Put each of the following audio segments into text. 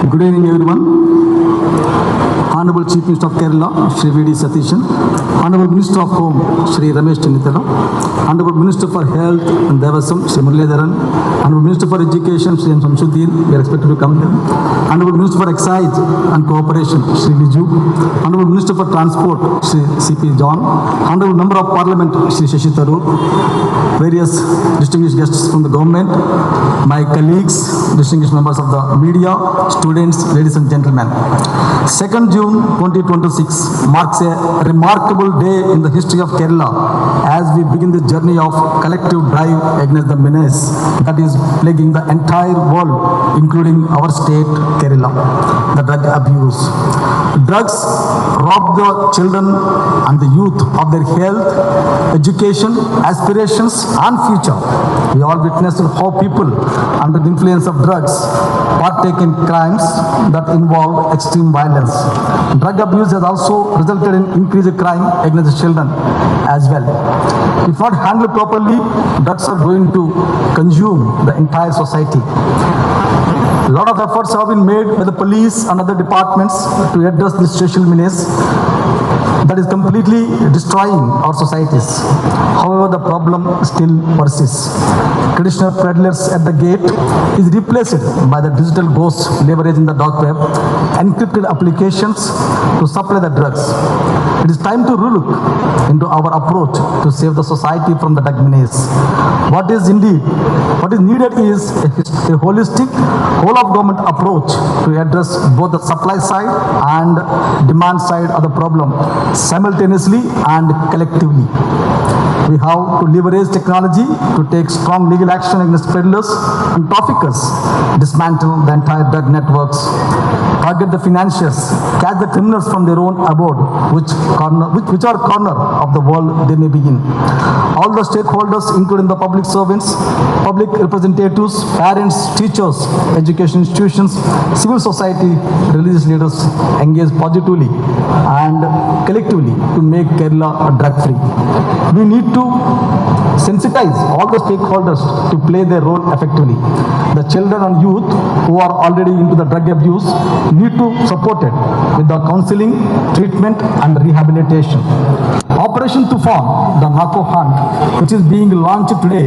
Good evening, everyone. Honorable Chief Minister of Kerala, Shri V.D. Satishan, Honorable Minister of Home, Shri Ramesh Chennithela, Honorable Minister for Health and Devasam, Shri Muralidharan, Honorable Minister for Education, Shri M. Samshuddin, we are expected to come here, Honorable Minister for Excise and Cooperation, Shri Viju, Honorable Minister for Transport, Shri C.P. John, Honorable Member of Parliament, Shri Shashi Tharoor, various distinguished guests from the government, my colleagues, distinguished members of the media, students, ladies and gentlemen. 2nd June 2026 marks a remarkable day in the history of Kerala as we begin the journey of collective drive against the menace that is plaguing the entire world, including our state, Kerala, the drug abuse. Drugs rob the children and the youth of their health, education, aspirations and future. We all witnessed how people under the influence of drugs partake in crimes that involve extreme violence. Drug abuse has also resulted in increased crime against the children as well. If not handled properly, drugs are going to consume the entire society. A lot of efforts have been made by the police and other departments to address this social menace that is completely destroying our societies. However, the problem still persists. Traditional peddlers at the gate is replaced by the digital ghosts leveraging the dark web, encrypted applications to supply the drugs. It is time to relook into our approach to save the society from the drug menace. What is needed is a holistic, whole of government approach to address both the supply side and demand side of the problem simultaneously and collectively. We have to leverage technology to take strong legal action against peddlers and traffickers, dismantle the entire drug networks, target the financiers, catch the criminals from their own abode, whichever corner of the world they may be in. All the stakeholders, including the public servants, public representatives, parents, teachers, education institutions, civil society, religious leaders engage positively and collectively to make Kerala drug-free. We need to sensitize all the stakeholders to play their role effectively. The children and youth who are already into the drug abuse need to support it with the counseling, treatment and rehabilitation. Operation Tufan, the narco hunt, which is being launched today,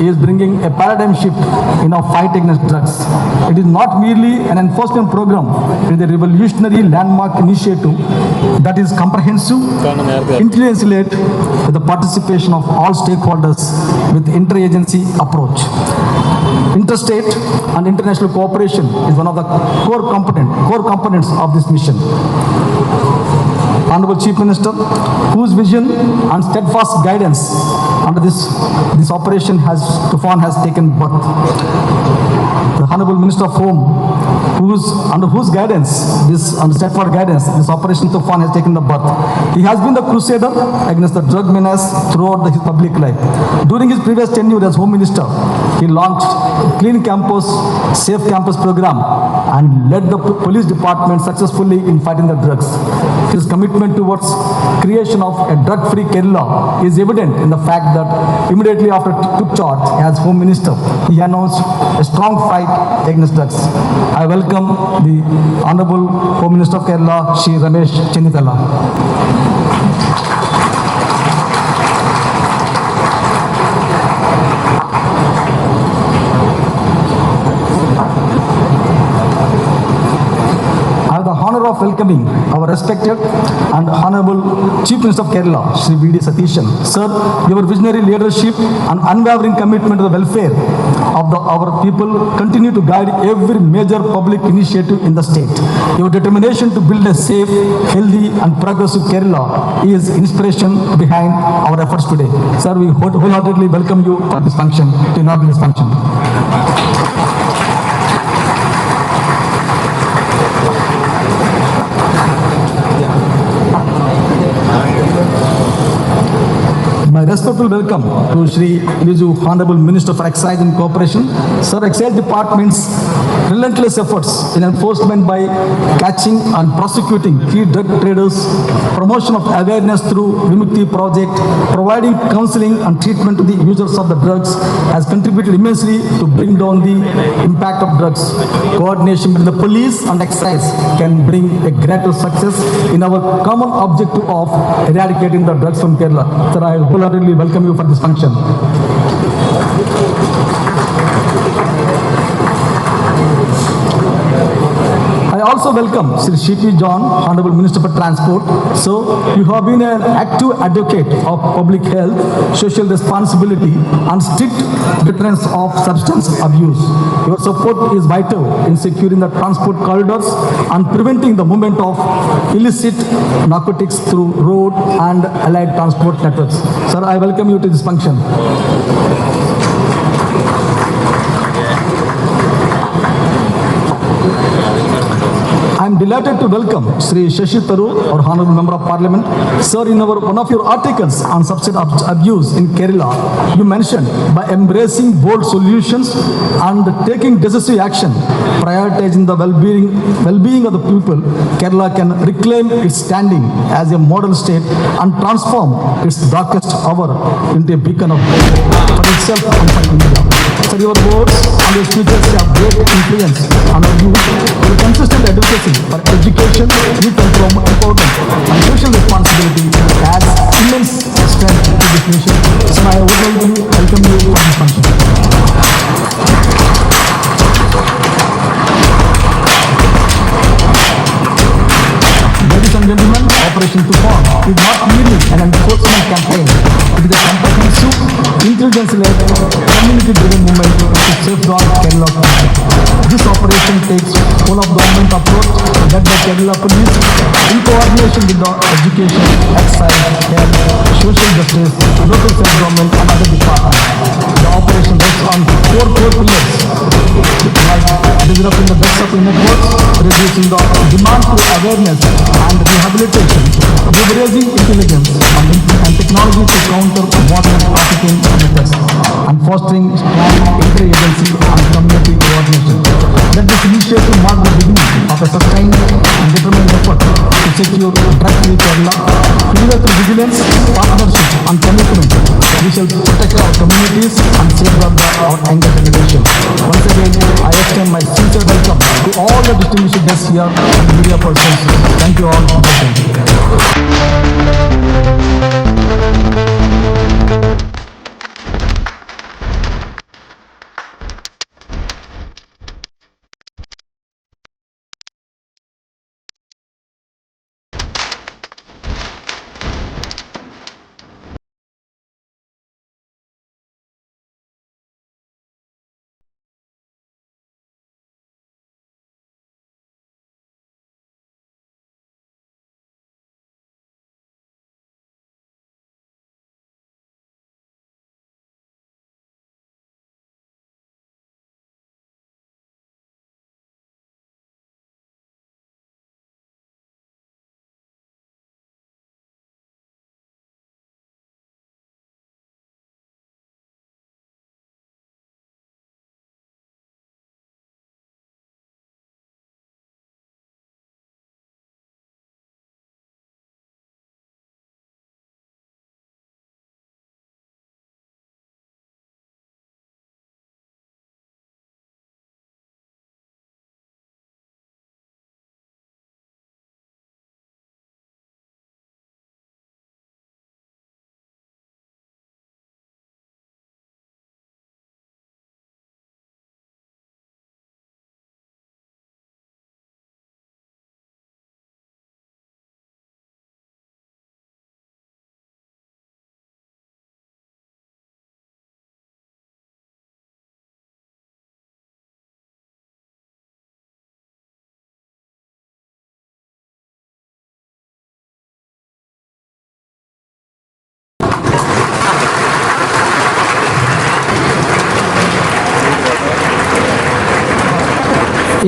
is bringing a paradigm shift in our fight against drugs. It is not merely an enforcement program, it is a revolutionary landmark initiative that is comprehensive, intelligence-led, with the participation of all stakeholders with interagency approach. Interstate and international cooperation is one of the core components of this mission. Honorable Chief Minister, whose vision and steadfast guidance under this operation Tufan has taken birth. The Honorable Minister of Home, under whose guidance, this operation Tufan has taken the birth. He has been the crusader against the drug menace throughout his public life. During his previous tenure as Home Minister, he launched Clean Campus, Safe Campus program and led the police department successfully in fighting the drugs. His commitment towards creation of a drug-free Kerala is evident in the fact that immediately after took charge as Home Minister, he announced a strong fight against drugs. I welcome the Honorable Home Minister of Kerala, Shri Ramesh Chennithela. Of welcoming our respected and Honorable Chief Minister of Kerala, Shri V.D. Satishan. Sir, your visionary leadership and unwavering commitment to the welfare of our people continue to guide every major public initiative in the state. Your determination to build a safe, healthy and progressive Kerala is inspiration behind our efforts today. Sir, we wholeheartedly welcome you for this function, to inaugurate this function. My respected respectful welcome to Shri Riju, Honorable Minister for Excise and Cooperation. Sir, Excise Department's relentless efforts in enforcement by catching and prosecuting key drug traders, promotion of awareness through Vimukti project, providing counseling and treatment to the users of the drugs has contributed immensely to bring down the impact of drugs. Coordination between the police and excise can bring a greater success in our common objective of eradicating the drugs from Kerala. Sir, I wholeheartedly welcome you for this function. I also welcome Sri Shipi John, Honorable Minister for Transport. So, you have been an active advocate of public health, social responsibility and strict deterrence of substance abuse. Your support is vital in securing the transport corridors and preventing the movement of illicit narcotics through road and allied transport networks. Sir, I welcome you to this function. I am delighted to welcome Sri Shashi Tharoor, our Honorable Member of Parliament. Sir, in one of your articles on substance abuse in Kerala, you mentioned by embracing bold solutions and taking decisive action, prioritizing the well-being of the people, Kerala can reclaim its standing as a model state and transform its darkest hour into a beacon of hope for itself and for India. Sir, your words and your speeches have great influence on our youth. Your consistent advocacy for education, youth empowerment and social responsibility adds immense strength to this nation. So I welcome you for this function. Ladies and gentlemen, Operation Tufan is not merely an enforcement campaign. It is a comprehensive, intelligence-led, community-driven movement to safeguard Kerala. This operation takes full of government approach led by Kerala Police in coordination with the education, excise, health, social justice, local self-government and other departments. The operation rests on four core pillars like disrupting the best of networks, reducing the demand through awareness and rehabilitation, leveraging intelligence and technology to counter modern trafficking methods, and fostering strong interagency and community coordination. Let this initiative mark the beginning of a sustained and determined effort to secure drug-free Kerala. Together through vigilance, partnership and commitment, we shall protect our communities and safeguard our younger generation. Once again, I extend my sincere welcome to all the distinguished guests here and media persons. Thank you all for listening.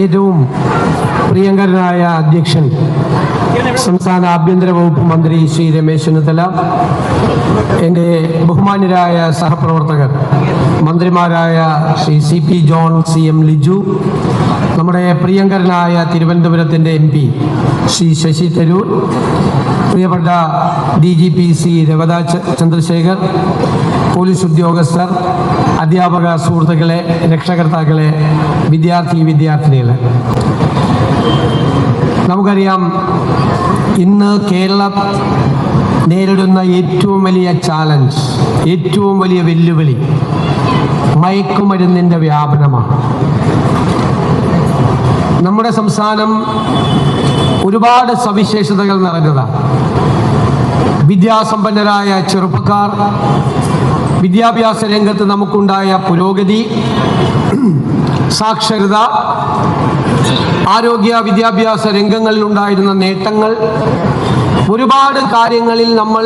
ഏറ്റവും പ്രിയങ്കരനായ അധ്യക്ഷൻ സംസ്ഥാന ആഭ്യന്തര വകുപ്പ് മന്ത്രി ശ്രീ രമേശ് ചെന്നിത്തല, എൻ്റെ ബഹുമാന്യരായ സഹപ്രവർത്തകർ മന്ത്രിമാരായ Shri CP John, CM Liju, നമ്മുടെ പ്രിയങ്കരനായ തിരുവനന്തപുരത്തിൻ്റെ MP ശ്രീ ശശി തരൂർ, പ്രിയപ്പെട്ട DGP ശ്രീ രവത ചന്ദ്രശേഖർ, പോലീസ് ഉദ്യോഗസ്ഥർ, അധ്യാപക സുഹൃത്തുക്കളെ, രക്ഷകർത്താക്കളെ, വിദ്യാർത്ഥിനികളെ, നമുക്കറിയാം ഇന്ന് കേരളം നേരിടുന്ന ഏറ്റവും വലിയ ചാലഞ്ച്, ഏറ്റവും വലിയ വെല്ലുവിളി മയക്കുമരുന്നിൻ്റെ വ്യാപനമാണ്. നമ്മുടെ സംസ്ഥാനം ഒരുപാട് സവിശേഷതകൾ നിറഞ്ഞതാണ്. വിദ്യാസമ്പന്നരായ ചെറുപ്പക്കാർ, വിദ്യാഭ്യാസ രംഗത്ത് നമുക്കുണ്ടായ പുരോഗതി, സാക്ഷരത, ആരോഗ്യ വിദ്യാഭ്യാസ രംഗങ്ങളിലുണ്ടായിരുന്ന നേട്ടങ്ങൾ, ഒരുപാട് കാര്യങ്ങളിൽ നമ്മൾ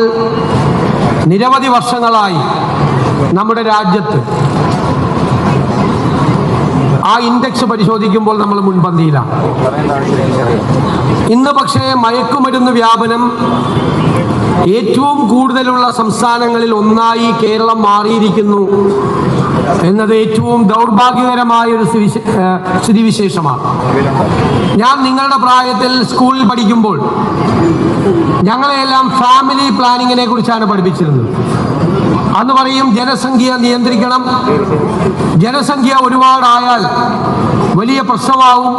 നിരവധി വർഷങ്ങളായി നമ്മുടെ രാജ്യത്ത് ആ ഇൻഡെക്സ് പരിശോധിക്കുമ്പോൾ നമ്മൾ മുൻപന്തിയിലാണ്. ഇന്ന് പക്ഷേ മയക്കുമരുന്ന് വ്യാപനം ഏറ്റവും കൂടുതലുള്ള സംസ്ഥാനങ്ങളിൽ ഒന്നായി കേരളം മാറിയിരിക്കുന്നു എന്നത് ഏറ്റവും ദൗർഭാഗ്യകരമായ ഒരു സ്ഥിതിവിശേഷമാണ്. ഞാൻ നിങ്ങളുടെ പ്രായത്തിൽ സ്കൂളിൽ പഠിക്കുമ്പോൾ ഞങ്ങളെല്ലാം ഫാമിലി പ്ലാനിങ്ങിനെ കുറിച്ചാണ് പഠിപ്പിച്ചിരുന്നത്. അന്ന് പറയും ജനസംഖ്യ നിയന്ത്രിക്കണം, ജനസംഖ്യ ഒരുപാടായാൽ വലിയ പ്രശ്നമാവും,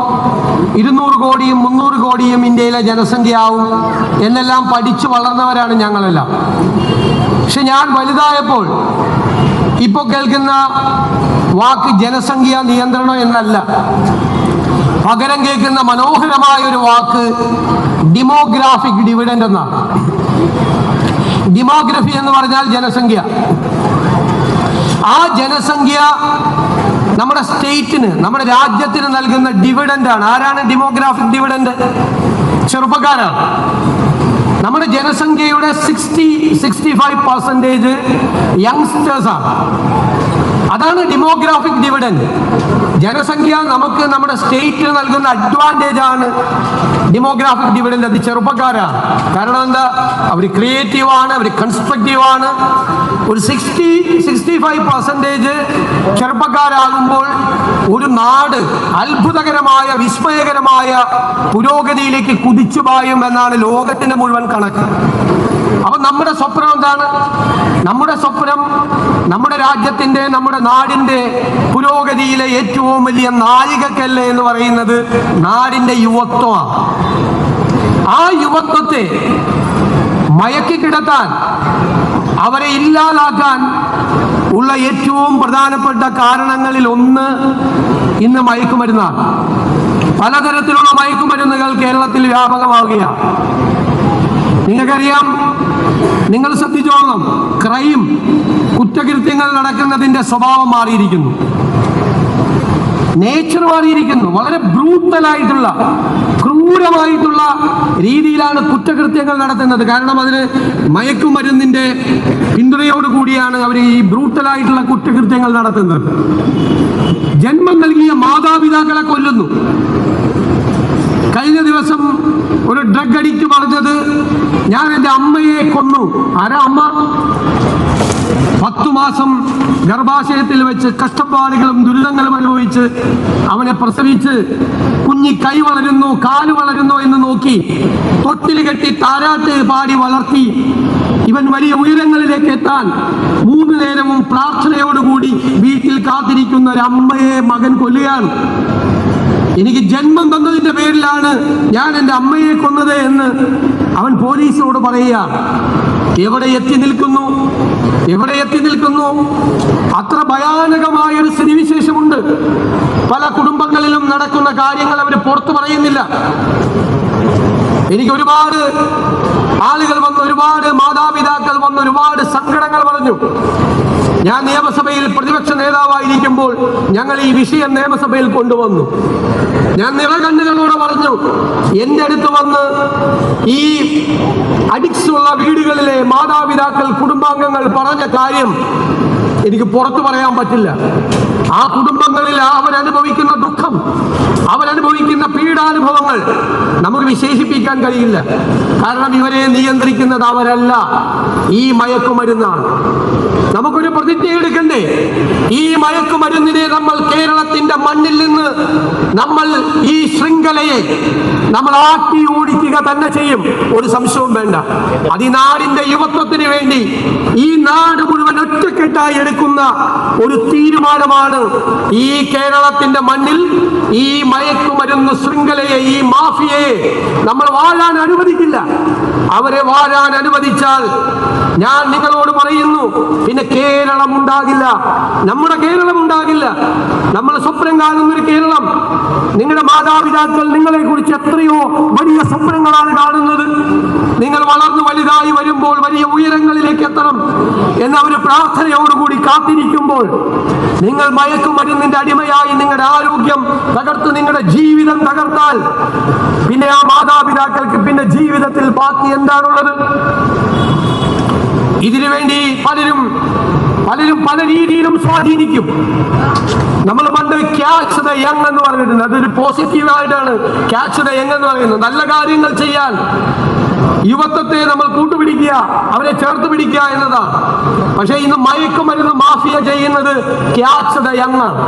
200 കോടിയും 300 കോടിയും ഇന്ത്യയിലെ ജനസംഖ്യ ആവും എന്നെല്ലാം പഠിച്ചു വളർന്നവരാണ് ഞങ്ങളെല്ലാം. പക്ഷെ ഞാൻ വലുതായപ്പോൾ ഇപ്പോൾ കേൾക്കുന്ന വാക്ക് ജനസംഖ്യ നിയന്ത്രണം എന്നല്ല, പകരം കേൾക്കുന്ന മനോഹരമായ ഒരു വാക്ക് ഡെമോഗ്രാഫിക് ഡിവിഡൻഡ് എന്നാണ്. ഡെമോഗ്രഫി എന്ന് പറഞ്ഞാൽ ജനസംഖ്യ. ആ ജനസംഖ്യ നമ്മുടെ സ്റ്റേറ്റിന്, നമ്മുടെ രാജ്യത്തിന് നൽകുന്ന ഡിവിഡൻഡ് ആണ്. ആരാണ് ഡെമോഗ്രാഫിക് ഡിവിഡൻഡ്? ചെറുപ്പക്കാരാണ്. നമ്മുടെ ജനസംഖ്യയുടെ 65% യങ്സ്റ്റേഴ്സാണ്. അതാണ് ഡെമോഗ്രാഫിക് ഡിവിഡൻഡ്. ജനസംഖ്യ നമുക്ക് നമ്മുടെ സ്റ്റേറ്റിന് നൽകുന്ന അഡ്വാൻറ്റേജ് ആണ് ഡെമോഗ്രാഫിക് ഡിവിഡൻഡ്. അത് ചെറുപ്പക്കാരാണ്. കാരണം എന്താ? അവർ ക്രിയേറ്റീവാണ്, അവർ കൺസ്ട്രക്റ്റീവാണ്. ഒരു 65% ചെറുപ്പക്കാരാകുമ്പോൾ ഒരു നാട് അത്ഭുതകരമായ, വിസ്മയകരമായ പുരോഗതിയിലേക്ക് കുതിച്ചുപായും എന്നാണ് ലോകത്തിന്റെ മുഴുവൻ കണക്ക്. അപ്പൊ നമ്മുടെ സ്വപ്നം എന്താണ്? നമ്മുടെ സ്വപ്നം നമ്മുടെ രാജ്യത്തിന്റെ, നമ്മുടെ നാടിന്റെ പുരോഗതിയിലെ ഏറ്റവും വലിയ നാഴികക്കല്ല് എന്ന് പറയുന്നത് നാടിന്റെ യുവത്വമാണ്. ആ യുവത്വത്തെ മയക്കി കിടത്താൻ, അവരെ ഇല്ലാതാക്കാൻ ഉള്ള ഏറ്റവും പ്രധാനപ്പെട്ട കാരണങ്ങളിൽ ഒന്ന് ഇന്ന് മയക്കുമരുന്നാണ്. പലതരത്തിലുള്ള മയക്കുമരുന്നുകൾ കേരളത്തിൽ വ്യാപകമാവുകയാണ്. നിങ്ങൾക്കറിയാം, നിങ്ങൾ ശ്രദ്ധിച്ചോളണം, ക്രൈം, കുറ്റകൃത്യങ്ങൾ നടക്കുന്നതിന്റെ സ്വഭാവം മാറിയിരിക്കുന്നു, നേച്ചർ മാറിയിരിക്കുന്നു. വളരെ ബ്രൂട്ടലായിട്ടുള്ള, ക്രൂരമായിട്ടുള്ള രീതിയിലാണ് കുറ്റകൃത്യങ്ങൾ നടത്തുന്നത്. കാരണം അതിന് മയക്കുമരുന്നിന്റെ പിന്തുണയോടുകൂടിയാണ് അവർ ഈ ബ്രൂട്ടലായിട്ടുള്ള കുറ്റകൃത്യങ്ങൾ നടത്തുന്നത്. ജന്മം നൽകിയ മാതാപിതാക്കളെ കൊല്ലുന്നു. കഴിഞ്ഞ ദിവസം ഒരു ഡ്രഗ് അഡിക്റ്റ് പറഞ്ഞത്, ഞാൻ എൻ്റെ അമ്മയെ കൊന്നു. ആരാ അമ്മ? 10 മാസം ഗർഭാശയത്തിൽ വെച്ച് കഷ്ടപ്പാടുകളും ദുരിതങ്ങളും അനുഭവിച്ച് അവനെ പ്രസവിച്ച് കുഞ്ഞി കൈ വളരുന്നു, കാല് വളരുന്നു എന്ന് നോക്കി തൊട്ടിൽ കെട്ടി താരാട്ട് പാടി വളർത്തി ഇവൻ വലിയ ഉയരങ്ങളിലേക്ക് എത്താൻ 3 നേരവും പ്രാർത്ഥനയോടുകൂടി വീട്ടിൽ കാത്തിരിക്കുന്ന ഒരു അമ്മയെ മകൻ കൊല്ലുകയാണ്. എനിക്ക് ജന്മം തന്നതിന്റെ പേരിലാണ് ഞാൻ എൻ്റെ അമ്മയെ കൊന്നത് എന്ന് അവൻ പോലീസിനോട് പറയുകയാണ്. എവിടെ എത്തി നിൽക്കുന്നു? അത്ര ഭയാനകമായ ഒരു സ്ഥിതിവിശേഷമുണ്ട്. പല കുടുംബങ്ങളിലും നടക്കുന്ന കാര്യങ്ങൾ അവർ പുറത്തു പറയുന്നില്ല. എനിക്ക് ഒരുപാട് ആളുകൾ വന്ന്, ഒരുപാട് മാതാപിതാക്കൾ വന്ന് ഒരുപാട് സങ്കടങ്ങൾ പറഞ്ഞു. ഞാൻ നിയമസഭയിൽ പ്രതിപക്ഷ നേതാവായിരിക്കുമ്പോൾ ഞങ്ങൾ ഈ വിഷയം നിയമസഭയിൽ കൊണ്ടുവന്നു. ഞാൻ നിറകണ്ണുകളോട് പറഞ്ഞു, എൻ്റെ അടുത്ത് വന്ന് ഈ അഡിക്ട്സ് ഉള്ള വീടുകളിലെ മാതാപിതാക്കൾ, കുടുംബാംഗങ്ങൾ പറഞ്ഞ കാര്യം എനിക്ക് പുറത്തു പറയാൻ പറ്റില്ല. ആ കുടുംബങ്ങളിൽ അവരനുഭവിക്കുന്ന ദുഃഖം, അവരനുഭവിക്കുന്ന പീഡാനുഭവങ്ങൾ നമുക്ക് വിശേഷിപ്പിക്കാൻ കഴിയില്ല. കാരണം ഇവരെ നിയന്ത്രിക്കുന്നത് അവരല്ല, ഈ മയക്കുമരുന്നാണ്. നമുക്കൊരു പ്രതിജ്ഞ എടുക്കണ്ടേ? ഈ മയക്കുമരുന്നിനെ നമ്മൾ കേരളത്തിന്റെ മണ്ണിൽ നിന്ന് നമ്മൾ ഈ ശൃംഖലയെ നമ്മൾ ആട്ടി ഓടിക്കുക തന്നെ ചെയ്യും, ഒരു സംശയവും വേണ്ട. അത് ഈ നാടിന്റെ യുവത്വത്തിന് വേണ്ടി ഈ നാട് മുഴുവൻ ഒറ്റക്കെട്ടായി എടുക്കുന്ന ഒരു തീരുമാനമാണ്. ഈ കേരളത്തിന്റെ മണ്ണിൽ ഈ മയക്കുമരുന്ന് ശൃംഖലയെ, ഈ മാഫിയയെ നമ്മൾ വാഴാൻ അനുവദിക്കില്ല. അവരെ വാഴാൻ അനുവദിച്ചാൽ ഞാൻ നിങ്ങളോട് പറയുന്നു, പിന്നെ കേരളം ഉണ്ടാകില്ല, നമ്മുടെ കേരളം ഉണ്ടാകില്ല. നമ്മൾ സ്വപ്നം കാണുന്ന ഒരു കേരളം, നിങ്ങളുടെ മാതാപിതാക്കൾ നിങ്ങളെ കുറിച്ച് എത്രയോ വലിയ സ്വപ്നങ്ങളാണ് കാണുന്നത്. നിങ്ങൾ വളർന്നു വലുതായി വരുമ്പോൾ വലിയ ഉയരങ്ങളിലേക്ക് എത്തണം എന്നവർ പ്രാർത്ഥനയോടുകൂടി കാത്തിരിക്കുമ്പോൾ നിങ്ങൾ മയക്കുമരുന്നിന്റെ അടിമയായി നിങ്ങളുടെ ആരോഗ്യം തകർത്ത് നിങ്ങളുടെ ജീവിതം തകർത്താൽ പിന്നെ ആ മാതാപിതാക്കൾക്ക് പിന്നെ ജീവിതത്തിൽ ബാക്കി എന്താണുള്ളത്? ഇതിനുവേണ്ടി പലരും പല രീതിയിലും സ്വാധീനിക്കും. നമ്മൾ പണ്ട് ക്യാച്ച് ദ യങ് എന്ന് പറഞ്ഞിട്ടുണ്ട്. അതൊരു പോസിറ്റീവായിട്ടാണ് ക്യാച്ച് ദ യങ് എന്ന് പറയുന്നത്. നല്ല കാര്യങ്ങൾ ചെയ്യാൻ യുവത്വത്തെ നമ്മൾ കൂട്ടുപിടിക്കുക, അവരെ ചേർത്ത് പിടിക്കുക എന്നതാണ്. പക്ഷെ ഇന്ന് മയക്കുമരുന്ന് മാഫിയ ചെയ്യുന്നത് ക്യാച്ച് ദ യങ് ആണ്.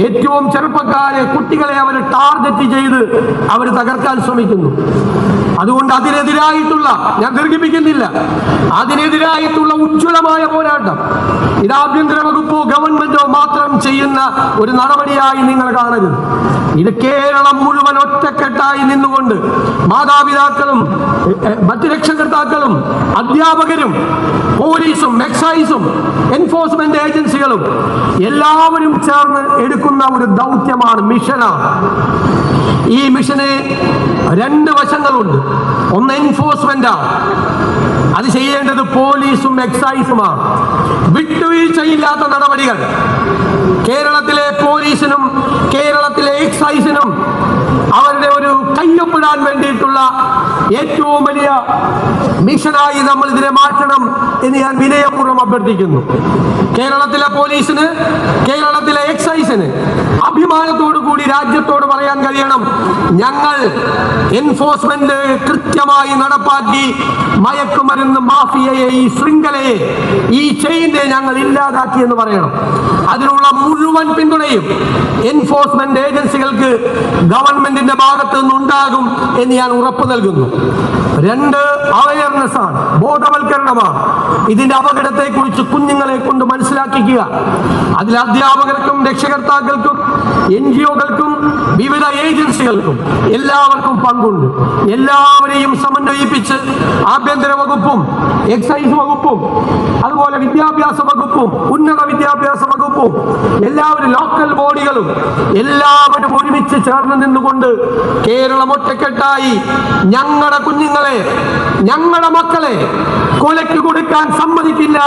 ഏറ്റവും ചെറുപ്പക്കാരെ, കുട്ടികളെ അവർ ടാർഗറ്റ് ചെയ്ത് അവർ തകർക്കാൻ ശ്രമിക്കുന്നു. അതുകൊണ്ട് അതിനെതിരായിട്ടുള്ള, ഞാൻ ദീർഘിപ്പിക്കുന്നില്ല, അതിനെതിരായിട്ടുള്ള ഉജ്ജ്വലമായ പോരാട്ടം ഇത് ആഭ്യന്തര വകുപ്പോ ഗവൺമെന്റോ മാത്രം ചെയ്യുന്ന ഒരു നടപടിയായി നിങ്ങൾ കാണരുത്. ഇത് കേരളം മുഴുവൻ ഒറ്റക്കെട്ടായി നിന്നുകൊണ്ട് മാതാപിതാക്കളും മറ്റ് രക്ഷകർത്താക്കളും അധ്യാപകരും പോലീസും എക്സൈസും എൻഫോഴ്സ്മെന്റ് ഏജൻസികളും എല്ലാവരും ചേർന്ന് എടുക്കുന്ന ഒരു ദൗത്യമാണ്, മിഷനാണ്. ഈ മിഷന് രണ്ട് വശങ്ങളുണ്ട്. ഒന്ന് എൻഫോഴ്സ്മെന്റാണ്, അത് ചെയ്യേണ്ടത് പോലീസും എക്സൈസുമാണ്. വിട്ടുവീഴ്ചയില്ലാത്ത നടപടികൾ കേരളത്തിലെ പോലീസിനും കേരളത്തിലെ എക്സൈസിനും അവരുടെ ഒരു കയ്യൊപ്പിടാൻ വേണ്ടിയിട്ടുള്ള ഏറ്റവും വലിയ മിഷനായി നമ്മൾ ഇതിനെ മാറ്റണം എന്ന് ഞാൻ വിനയപൂർവ്വം അഭ്യർത്ഥിക്കുന്നു. കേരളത്തിലെ പോലീസിന്, കേരളത്തിലെ എക്സൈസിന് അഭിമാനത്തോടു കൂടി രാജ്യത്തോട് പറയാൻ കഴിയണം, ഞങ്ങൾ എൻഫോഴ്സ്മെന്റ് കൃത്യമായി നടപ്പാക്കി മയക്കുമരുന്ന് മാഫിയയെ, ഈ ശൃംഖലയെ, ഈ ചെയിനെ ഞങ്ങൾ ഇല്ലാതാക്കി എന്ന് പറയണം. അതിനുള്ള മുഴുവൻ പിന്തുണയും എൻഫോഴ്സ്മെന്റ് ഏജൻസികൾക്ക് ഗവൺമെന്റിന്റെ ഭാഗത്ത് നിന്നുണ്ടാകും എന്ന് ഞാൻ ഉറപ്പ് നൽകുന്നു. രണ്ട്, അവയർനെസ് ആണ്, ബോധവൽക്കരണമാണ്. ഇതിന്റെ അപകടത്തെ കുറിച്ച് കുഞ്ഞുങ്ങളെ കൊണ്ട് മനസ്സിലാക്കിക്കുക. അതിൽ അധ്യാപകർക്കും രക്ഷകർത്താക്കൾക്കും NGOകൾക്കും വിവിധ ഏജൻസികൾക്കും എല്ലാവർക്കും പങ്കുണ്ട്. എല്ലാവരെയും സമന്വയിപ്പിച്ച് ആഭ്യന്തര വകുപ്പും എക്സൈസ് വകുപ്പും അതുപോലെ വിദ്യാഭ്യാസ വകുപ്പും ഉന്നത വിദ്യാഭ്യാസ വകുപ്പും എല്ലാവരും ലോക്കൽ ബോഡികളും എല്ലാവരും ഒരുമിച്ച് ചേർന്ന് നിന്നുകൊണ്ട് കേരളം ഒറ്റക്കെട്ടായി ഞങ്ങളുടെ കുഞ്ഞുങ്ങളെ, ഞങ്ങളുടെ മക്കളെ കൊലയ്ക്ക് കൊടുക്കാൻ സമ്മതിക്കില്ല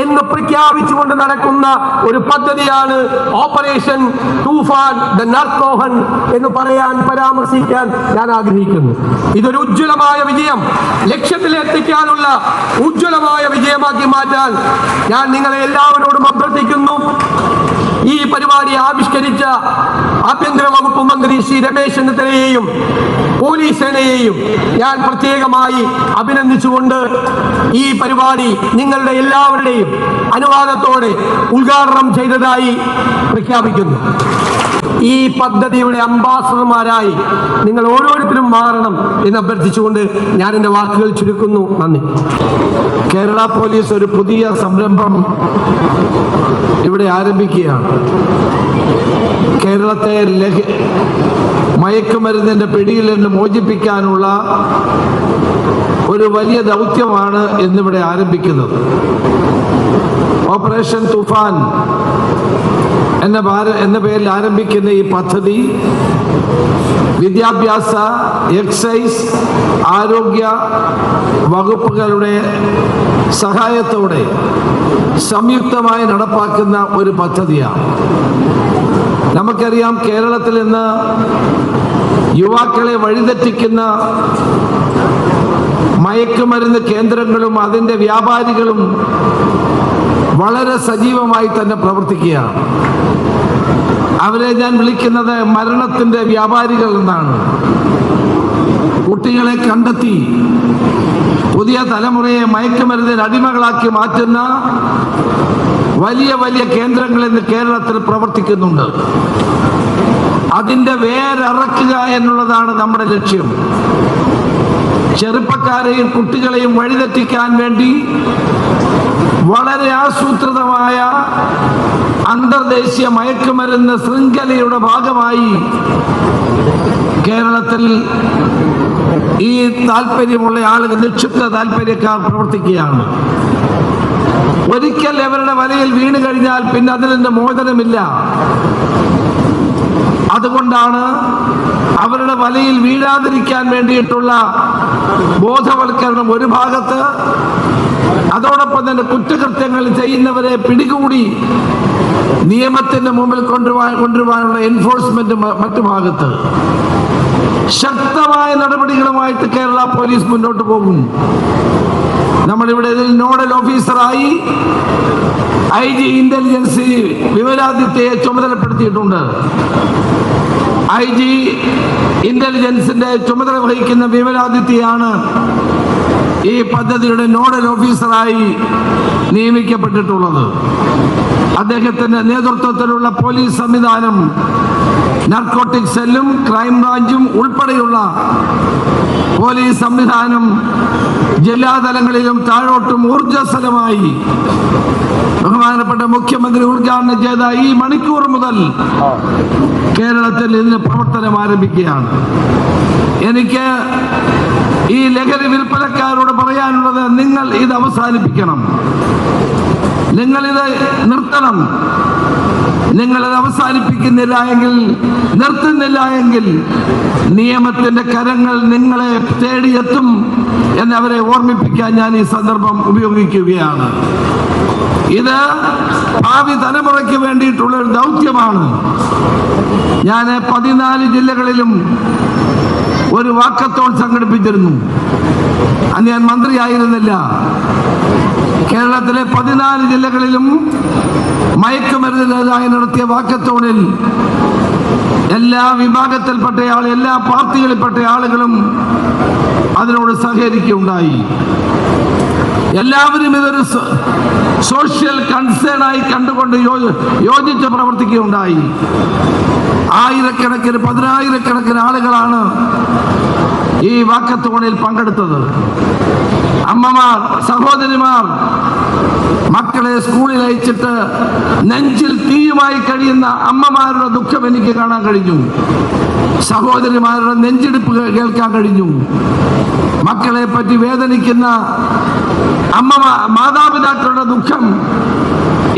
എന്ന് പ്രഖ്യാപിച്ചുകൊണ്ട് നടക്കുന്ന ഒരു പദ്ധതിയാണ് ഓപ്പറേഷൻ തൂഫാൻ ദ നർക്കോഹൻ എന്ന് പരാമർശിക്കാൻ ഞാൻ ആഗ്രഹിക്കുന്നു. ഇതൊരു ഉജ്ജ്വലമായ വിജയം, ലക്ഷ്യത്തിലെത്തിക്കാനുള്ള ഉജ്ജ്വലമായ വിജയമാക്കി മാറ്റാൻ ഞാൻ നിങ്ങളെ എല്ലാവരോടും അഭ്യർത്ഥിക്കുന്നു. ഈ പരിപാടി ആവിഷ്കരിച്ച ആഭ്യന്തര വകുപ്പ് മന്ത്രി ശ്രീ രമേശ് ചെന്നിത്തലയെയും പോലീസ് സേനയെയും ഞാൻ പ്രത്യേകമായി അഭിനന്ദിച്ചുകൊണ്ട് ഈ പരിപാടി നിങ്ങളുടെ എല്ലാവരുടെയും അനുവാദത്തോടെ ഉദ്ഘാടനം ചെയ്തതായി പ്രഖ്യാപിക്കുന്നു. ഈ പദ്ധതിയുടെ അംബാസഡർമാരായി നിങ്ങൾ ഓരോരുത്തരും മാറണം എന്ന് അഭ്യർത്ഥിച്ചുകൊണ്ട് ഞാൻ എൻ്റെ വാക്കുകൾ ചുരുക്കുന്നു. നന്ദി. കേരള പോലീസ് ഒരു പുതിയ സംരംഭം ഇവിടെ ആരംഭിക്കുകയാണ്. കേരളത്തെ മയക്കുമരുന്നിന്റെ പിടിയിൽ നിന്ന് മോചിപ്പിക്കാനുള്ള ഒരു വലിയ ദൗത്യമാണ് ഇന്നിവിടെ ആരംഭിക്കുന്നത്. ഓപ്പറേഷൻ തൂഫാൻ എന്ന പേരിൽ ആരംഭിക്കുന്ന ഈ പദ്ധതി വിദ്യാഭ്യാസ, എക്സൈസ്, ആരോഗ്യ വകുപ്പുകളുടെ സഹായത്തോടെ സംയുക്തമായി നടപ്പാക്കുന്ന ഒരു പദ്ധതിയാണ്. നമുക്കറിയാം, കേരളത്തിൽ ഇന്ന് യുവാക്കളെ വഴിതെറ്റിക്കുന്ന മയക്കുമരുന്ന് കേന്ദ്രങ്ങളും അതിൻ്റെ വ്യാപാരികളും വളരെ സജീവമായി തന്നെ പ്രവർത്തിക്കുകയാണ്. അവരെ ഞാൻ വിളിക്കുന്നത് മരണത്തിന്റെ വ്യാപാരികൾ എന്നാണ്. കുട്ടികളെ കണ്ടെത്തി പുതിയ തലമുറയെ മയക്കുമരുന്നിന് അടിമകളാക്കി മാറ്റുന്ന വലിയ വലിയ കേന്ദ്രങ്ങൾ ഇന്ന് കേരളത്തിൽ പ്രവർത്തിക്കുന്നുണ്ട്. അതിൻ്റെ വേരറക്കുക എന്നുള്ളതാണ് നമ്മുടെ ലക്ഷ്യം. ചെറുപ്പക്കാരെയും കുട്ടികളെയും വഴിതെറ്റിക്കാൻ വേണ്ടി വളരെ ആസൂത്രിതമായ അന്തർദേശീയ മയക്കുമരുന്ന് ശൃംഖലയുടെ ഭാഗമായി കേരളത്തിൽ ഈ താല്പര്യമുള്ള ആളുകൾ, നിക്ഷിപ്ത താല്പര്യക്കാർ പ്രവർത്തിക്കുകയാണ്. ഒരിക്കൽ അവരുടെ വലയിൽ വീണ് കഴിഞ്ഞാൽ പിന്നെ അതിന് മോചനമില്ല. അതുകൊണ്ടാണ് അവരുടെ വലയിൽ വീഴാതിരിക്കാൻ വേണ്ടിയിട്ടുള്ള ബോധവൽക്കരണം ഒരു ഭാഗത്ത്, അതോടൊപ്പം തന്നെ കുറ്റകൃത്യങ്ങൾ ചെയ്യുന്നവരെ പിടികൂടി നിയമത്തിന്റെ മുമ്പിൽ കൊണ്ടുവരാനുള്ള എൻഫോഴ്സ്മെന്റ് മറ്റു ഭാഗത്ത്. ശക്തമായ നടപടികളുമായിട്ട് കേരള പോലീസ് മുന്നോട്ട് പോകും. നമ്മളിവിടെ ഇതിൽ നോഡൽ ഓഫീസറായി IG ഇന്റലിജൻസ് വിമലാദിത്യയെ ചുമതലപ്പെടുത്തിയിട്ടുണ്ട്. IG ഇന്റലിജൻസിന്റെ ചുമതല വഹിക്കുന്ന വിമലാദിത്യയാണ് ഈ പദ്ധതിയുടെ നോഡൽ ഓഫീസറായി നിയമിക്കപ്പെട്ടിട്ടുള്ളത്. അദ്ദേഹത്തിന്റെ നേതൃത്വത്തിലുള്ള പോലീസ് സംവിധാനം, നാർക്കോട്ടിക് സെല്ലും ക്രൈംബ്രാഞ്ചും ഉൾപ്പെടെയുള്ള പോലീസ് സംവിധാനം ജില്ലാതലങ്ങളിലും താഴോട്ടും ഊർജ്ജസ്വലമായി ബഹുമാനപ്പെട്ട മുഖ്യമന്ത്രി ഉദ്ഘാടനം ചെയ്ത ഈ മണിക്കൂർ മുതൽ കേരളത്തിൽ ഇതിന് പ്രവർത്തനം ആരംഭിക്കുകയാണ്. എനിക്ക് ഈ ലഹരി വിൽപ്പനക്കാരോട് പറയാനുള്ളത്, നിങ്ങൾ ഇത് അവസാനിപ്പിക്കണം, നിങ്ങളിത് നിർത്തണം. നിങ്ങളിത് അവസാനിപ്പിക്കുന്നില്ല എങ്കിൽ, നിർത്തുന്നില്ല എങ്കിൽ നിയമത്തിന്റെ കരങ്ങൾ നിങ്ങളെ തേടിയെത്തും എന്നവരെ ഓർമ്മിപ്പിക്കാൻ ഞാൻ ഈ സന്ദർഭം ഉപയോഗിക്കുകയാണ്. ഇത് ഭാവി തലമുറയ്ക്ക് വേണ്ടിയിട്ടുള്ള ഒരു ദൗത്യമാണ്. ഞാൻ 14 ജില്ലകളിലും ഒരു വാക്കത്തോൺ സംഘടിപ്പിച്ചിരുന്നു. അന്ന് ഞാൻ മന്ത്രിയായിരുന്നില്ല. കേരളത്തിലെ 14 ജില്ലകളിലും മയക്കുമരുന്നിനെതിരായി നടത്തിയ വാക്കത്തോണിൽ എല്ലാ വിഭാഗത്തിൽപ്പെട്ട എല്ലാ പാർട്ടികളിൽപ്പെട്ട ആളുകളും അതിനോട് സഹകരിക്കുകയുണ്ടായി. എല്ലാവരും ഇതൊരു സോഷ്യൽ കൺസേൺ ആയി കണ്ടുകൊണ്ട് യോജിച്ച് പ്രവർത്തിക്കുകയുണ്ടായി. ആയിരക്കണക്കിന് 10,000-കണക്കിന് ആളുകളാണ് ഈ വാക്കത്തോണിൽ പങ്കെടുത്തത്. അമ്മമാർ, സഹോദരിമാർ മക്കളെ സ്കൂളിൽ അയച്ചിട്ട് നെഞ്ചിൽ തീയുമായി കഴിയുന്ന അമ്മമാരുടെ ദുഃഖം എനിക്ക് കാണാൻ കഴിഞ്ഞു. സഹോദരിമാരുടെ നെഞ്ചിടിപ്പ് കേൾക്കാൻ കഴിഞ്ഞു. മക്കളെ പറ്റി വേദനിക്കുന്ന മാതാപിതാക്കളുടെ ദുഃഖം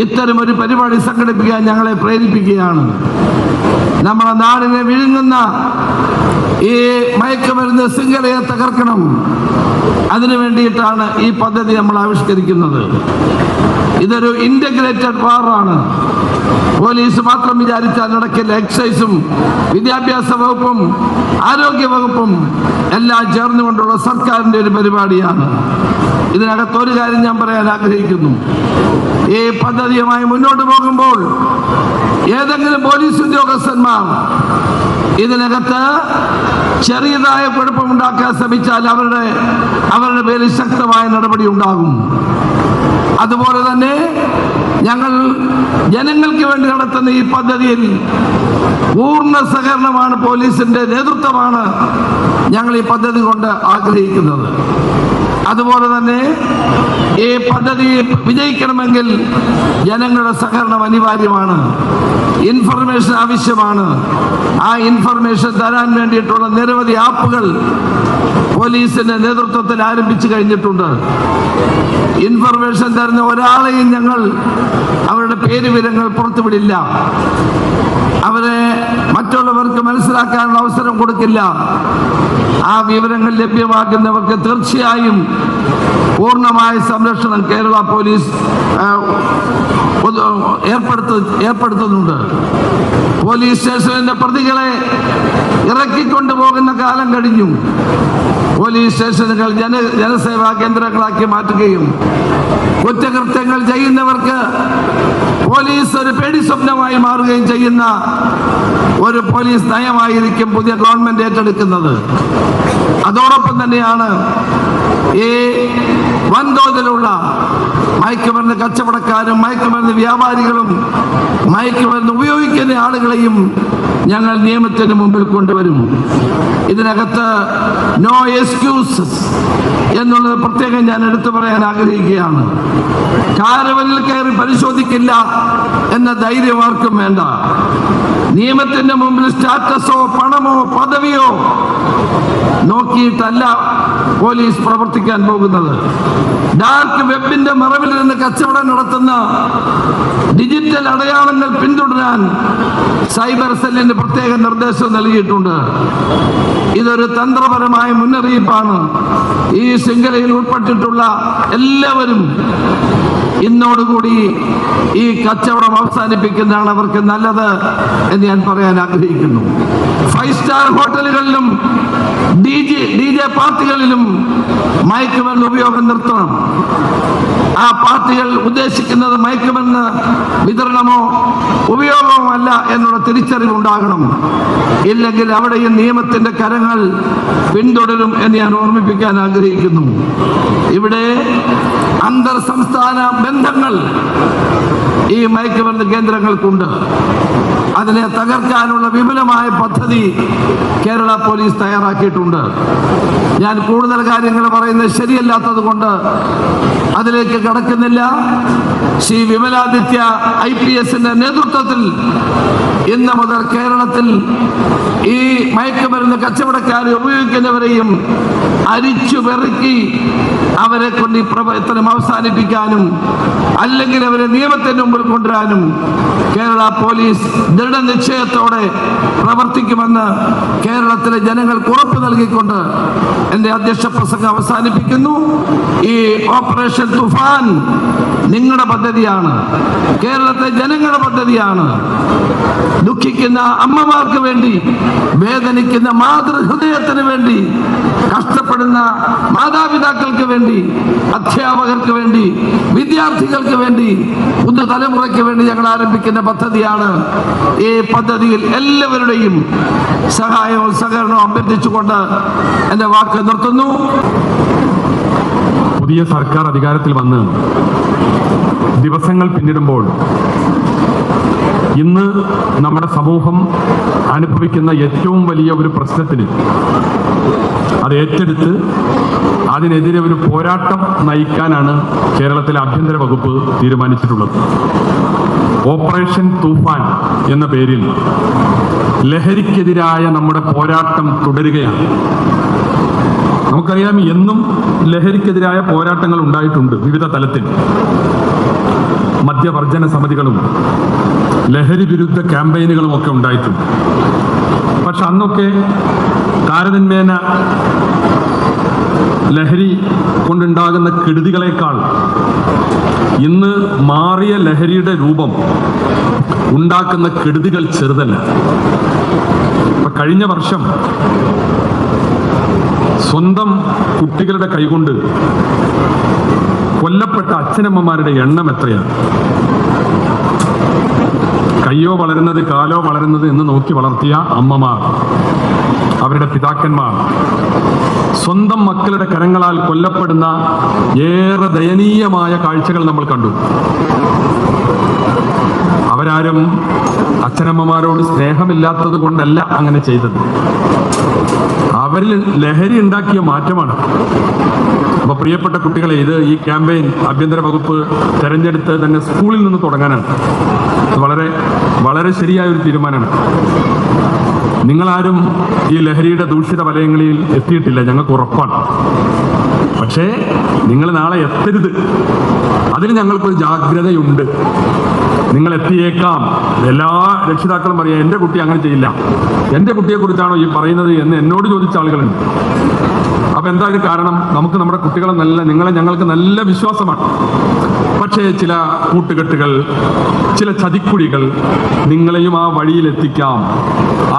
ഇത്തരം ഒരു പരിപാടി സംഘടിപ്പിക്കാൻ ഞങ്ങളെ പ്രേരിപ്പിക്കുകയാണ്. നമ്മുടെ നാടിനെ വിഴുങ്ങുന്ന ഈ മയക്കുമരുന്ന് ശൃംഖലയെ തകർക്കണം. അതിനു വേണ്ടിയിട്ടാണ് ഈ പദ്ധതി നമ്മൾ ആവിഷ്കരിക്കുന്നത്. ഇതൊരു ഇന്റഗ്രേറ്റഡ് വാറാണ്. പോലീസ് മാത്രം വിചാരിച്ചാൽ നടക്കില്ല. എക്സൈസും വിദ്യാഭ്യാസ വകുപ്പും ആരോഗ്യ വകുപ്പും എല്ലാം ചേർന്നുകൊണ്ടുള്ള സർക്കാരിന്റെ ഒരു പരിപാടിയാണ്. ഇതിനകത്ത് ഒരു കാര്യം ഞാൻ പറയാൻ ആഗ്രഹിക്കുന്നു. ഈ പദ്ധതിയുമായി മുന്നോട്ട് പോകുമ്പോൾ ഏതെങ്കിലും പോലീസ് ഉദ്യോഗസ്ഥന്മാർ ഇതിനകത്ത് ചെറിയതായ കുഴപ്പമുണ്ടാക്കാൻ ശ്രമിച്ചാൽ അവരുടെ പേരിൽ ശക്തമായ നടപടി ഉണ്ടാകും. അതുപോലെ തന്നെ ഞങ്ങൾ ജനങ്ങൾക്ക് വേണ്ടി നടത്തുന്ന ഈ പദ്ധതിയിൽ പൂർണ്ണ സഹകരണമാണ്, പോലീസിന്റെ നേതൃത്വമാണ് ഞങ്ങൾ ഈ പദ്ധതി കൊണ്ട് ആഗ്രഹിക്കുന്നത്. അതുപോലെ തന്നെ ഈ പദ്ധതി വിജയിക്കണമെങ്കിൽ ജനങ്ങളുടെ സഹകരണം അനിവാര്യമാണ്. ഇൻഫർമേഷൻ ആവശ്യമാണ്. ആ ഇൻഫർമേഷൻ തരാൻ വേണ്ടിയിട്ടുള്ള നിരവധി ആപ്പുകൾ പോലീസിന്റെ നേതൃത്വത്തിൽ ആരംഭിച്ചു കഴിഞ്ഞിട്ടുണ്ട്. ഇൻഫർമേഷൻ തരുന്ന ഒരാളെയും ഞങ്ങൾ അവരുടെ പേര് വിവരങ്ങൾ പുറത്തുവിടില്ല. അവരെ മറ്റുള്ളവർക്ക് മനസ്സിലാക്കാനുള്ള അവസരം കൊടുക്കില്ല. ആ വിവരങ്ങൾ ലഭ്യമാക്കുന്നവർക്ക് തീർച്ചയായും പൂർണ്ണമായ സംരക്ഷണം കേരള പോലീസ് ഏർപ്പെടുത്തുന്നുണ്ട്. പോലീസ് സ്റ്റേഷനിലെ പ്രതികളെ ഇറക്കിക്കൊണ്ടുപോകുന്ന കാലം കഴിഞ്ഞു. പോലീസ് സ്റ്റേഷനുകൾ ജനസേവാ കേന്ദ്രങ്ങളാക്കി മാറ്റുകയും കുറ്റകൃത്യങ്ങൾ ചെയ്യുന്നവർക്ക് പോലീസ് ഒരു പേടി സ്വപ്നമായി മാറുകയും ചെയ്യുന്ന ഒരു പോലീസ് നയമായിരിക്കും പുതിയ ഗവൺമെന്റ് ഏറ്റെടുക്കുന്നത്. അതോടൊപ്പം തന്നെയാണ് ഈ വൻതോതിലുള്ള മയക്കുമരുന്ന് കച്ചവടക്കാരും മയക്കുമരുന്ന് വ്യാപാരികളും മയക്കുമരുന്ന് ഉപയോഗിക്കുന്ന ആളുകളെയും ഞങ്ങൾ നിയമത്തിന് മുമ്പിൽ കൊണ്ടുവരും. ഇതിനകത്ത് നോ എക്സ്ക്യൂസസ് എന്നുള്ളത് പ്രത്യേകം ഞാൻ എടുത്തു പറയാൻ ആഗ്രഹിക്കുകയാണ്. കാരവനിൽ കയറി പരിശോധിക്കില്ല എന്ന ധൈര്യം ആർക്കും വേണ്ട. നിയമത്തിന്റെ മുമ്പിൽ സ്റ്റാറ്റസോ പണമോ പദവിയോ നോക്കിയിട്ടല്ല പോലീസ് പ്രവർത്തിക്കാൻ പോകുന്നത്. ഡാർക്ക് വെബിന്റെ മറവിൽ നിന്ന് കച്ചവടം നടത്തുന്ന ഡിജിറ്റൽ അടയാളങ്ങൾ പിന്തുടരാൻ സൈബർ സെല്ലിന് പ്രത്യേക നിർദ്ദേശം നൽകിയിട്ടുണ്ട്. ഇതൊരു തന്ത്രപരമായ മുന്നറിയിപ്പാണ്. ഈ ശൃംഖലയിൽ ഉൾപ്പെട്ടിട്ടുള്ള എല്ലാവരും ഇന്നോടുകൂടി ഈ കച്ചവടം അവസാനിപ്പിക്കുന്നതാണ് അവർക്ക് നല്ലത് എന്ന് ഞാൻ പറയാൻ ആഗ്രഹിക്കുന്നു. 5 സ്റ്റാർ ഹോട്ടലുകളിലും DJ പാർട്ടികളിലും മയക്കുമരുന്ന് ഉപയോഗം നിർത്തണം. ആ പാർട്ടികൾ ഉദ്ദേശിക്കുന്നത് മയക്കുമരുന്ന് വിതരണമോ ഉപയോഗമോ അല്ല എന്നുള്ള തിരിച്ചറിവുണ്ടാകണം. ഇല്ലെങ്കിൽ അവിടെയും നിയമത്തിന്റെ കരങ്ങൾ പിന്തുടരും എന്ന് ഞാൻ ഓർമ്മിപ്പിക്കാൻ ആഗ്രഹിക്കുന്നു. ഇവിടെ അന്തർ സംസ്ഥാന ബന്ധങ്ങൾ ഈ മയക്കുമരുന്ന് കേന്ദ്രങ്ങൾക്കുണ്ട്. അതിനെ തകർക്കാനുള്ള വിപുലമായ പദ്ധതി കേരള പോലീസ് തയ്യാറാക്കിയിട്ടുണ്ട്. ഞാൻ കൂടുതൽ കാര്യങ്ങൾ പറയുന്നത് ശരിയല്ലാത്തത് കൊണ്ട് അതിലേക്ക് കടക്കുന്നില്ല. ശ്രീ വിമലാദിത്യ IPSന്റെ നേതൃത്വത്തിൽ ഇന്ന് മുതൽ കേരളത്തിൽ ഈ മയക്കുമരുന്ന് കച്ചവടക്കാരെ ഉപയോഗിക്കുന്നവരെയും അരിച്ചു പെറുക്കി അവരെ കൊണ്ട് ഈ പ്രവർത്തനം അവസാനിപ്പിക്കാനും അല്ലെങ്കിൽ അവരെ നിയമത്തിന് മുമ്പിൽ കൊണ്ടുവരാനും കേരള പോലീസ് ദൃഢനിശ്ചയത്തോടെ പ്രവർത്തിക്കുമെന്ന് കേരളത്തിലെ ജനങ്ങൾക്ക് ഉറപ്പ് നൽകിക്കൊണ്ട് എൻ്റെ അധ്യക്ഷ പ്രസംഗം അവസാനിപ്പിക്കുന്നു. ഈ ഓപ്പറേഷൻ തുഫാൻ നിങ്ങളുടെ പദ്ധതിയാണ്, കേരളത്തിലെ ജനങ്ങളുടെ പദ്ധതിയാണ്. ദുഃഖിക്കുന്ന അമ്മമാർക്ക് വേണ്ടി, വേദനിക്കുന്ന മാതൃഹൃദയത്തിന് വേണ്ടി, കഷ്ടപ്പെടുന്ന മാതാപിതാക്കൾക്ക് വേണ്ടി, അധ്യാപകർക്ക് വേണ്ടി, വിദ്യാർത്ഥികൾക്ക് വേണ്ടി, പുതുതലമുറയ്ക്ക് വേണ്ടി ഞങ്ങൾ ആരംഭിക്കുന്ന പദ്ധതിയാണ്. ഈ പദ്ധതിയിൽ എല്ലാവരുടെയും സഹായവും സഹകരണവും അഭ്യർത്ഥിച്ചുകൊണ്ട് എൻ്റെ വാക്ക് നിർത്തുന്നു. പുതിയ സർക്കാർ അധികാരത്തിൽ വന്ന് ദിവസങ്ങൾ പിന്നിടുമ്പോൾ ഇന്ന് നമ്മുടെ സമൂഹം അനുഭവിക്കുന്ന ഏറ്റവും വലിയ ഒരു പ്രശ്നത്തിന് അത് ഏറ്റെടുത്ത് അതിനെതിരെ ഒരു പോരാട്ടം നയിക്കാനാണ് കേരളത്തിലെ ആഭ്യന്തര വകുപ്പ് തീരുമാനിച്ചിട്ടുള്ളത്. ഓപ്പറേഷൻ തൂഫാൻ എന്ന പേരിൽ ലഹരിക്കെതിരായ നമ്മുടെ പോരാട്ടം തുടരുകയാണ്. നമുക്കറിയാം, എന്നും ലഹരിക്കെതിരായ പോരാട്ടങ്ങൾ ഉണ്ടായിട്ടുണ്ട് വിവിധ തലത്തിൽ. മദ്യവർജന സമിതികളും ലഹരി വിരുദ്ധ ക്യാമ്പയിനുകളും ഒക്കെ ഉണ്ടായിട്ടുണ്ട്. പക്ഷെ അന്നൊക്കെ താരതമ്യേന ലഹരി കൊണ്ടുണ്ടാകുന്ന കെടുതികളെക്കാൾ ഇന്ന് മാറിയ ലഹരിയുടെ രൂപം ഉണ്ടാക്കുന്ന കെടുതികൾ ചെറുതല്ല. ഇപ്പൊ കഴിഞ്ഞ വർഷം സ്വന്തം കുട്ടികളുടെ കൈകൊണ്ട് കൊല്ലപ്പെട്ട അച്ഛനമ്മമാരുടെ എണ്ണം എത്രയാണ്? കയ്യോ വളരുന്നത് കാലോ വളരുന്നത് എന്ന് നോക്കി വളർത്തിയ അമ്മമാർ, അവരുടെ പിതാക്കന്മാർ, സ്വന്തം മക്കളുടെ കരങ്ങളാൽ കൊല്ലപ്പെടുന്ന ഏറെ ദയനീയമായ കാഴ്ചകൾ നമ്മൾ കണ്ടു. അവരാരും അച്ഛനമ്മമാരോട് സ്നേഹമില്ലാത്തത് കൊണ്ടല്ല അങ്ങനെ ചെയ്തത്. അവരിൽ ലഹരി ഉണ്ടാക്കിയ മാറ്റമാണ്. അപ്പൊ പ്രിയപ്പെട്ട കുട്ടികളെ, ഈ ക്യാമ്പയിൻ ആഭ്യന്തര വകുപ്പ് തെരഞ്ഞെടുത്ത് തന്നെ സ്കൂളിൽ നിന്ന് തുടങ്ങാനാണ്. വളരെ വളരെ ശരിയായ ഒരു തീരുമാനമാണ്. നിങ്ങളാരും ഈ ലഹരിയുടെ ദൂഷിത വലയങ്ങളിൽ എത്തിയിട്ടില്ല, ഞങ്ങൾക്ക് ഉറപ്പാണ്. പക്ഷേ നിങ്ങൾ നാളെ എത്തരുത്, അതിന് ഞങ്ങൾക്കൊരു ജാഗ്രതയുണ്ട്. നിങ്ങൾ എത്തിയേക്കാം. എല്ലാ രക്ഷിതാക്കളും പറയാം, എൻ്റെ കുട്ടി അങ്ങനെ ചെയ്യില്ല, എൻ്റെ കുട്ടിയെക്കുറിച്ചാണോ ഈ പറയുന്നത് എന്ന് എന്നോട് ചോദിച്ച ആളുകളുണ്ട്. അപ്പൊ എന്താ ഇത് കാരണം? നമുക്ക് നമ്മുടെ കുട്ടികളെ ഞങ്ങൾക്ക് നല്ല വിശ്വാസമാണ്. പക്ഷേ ചില കൂട്ടുകെട്ടുകൾ, ചില ചതിക്കുഴികൾ നിങ്ങളെയും ആ വഴിയിലെത്തിക്കാം.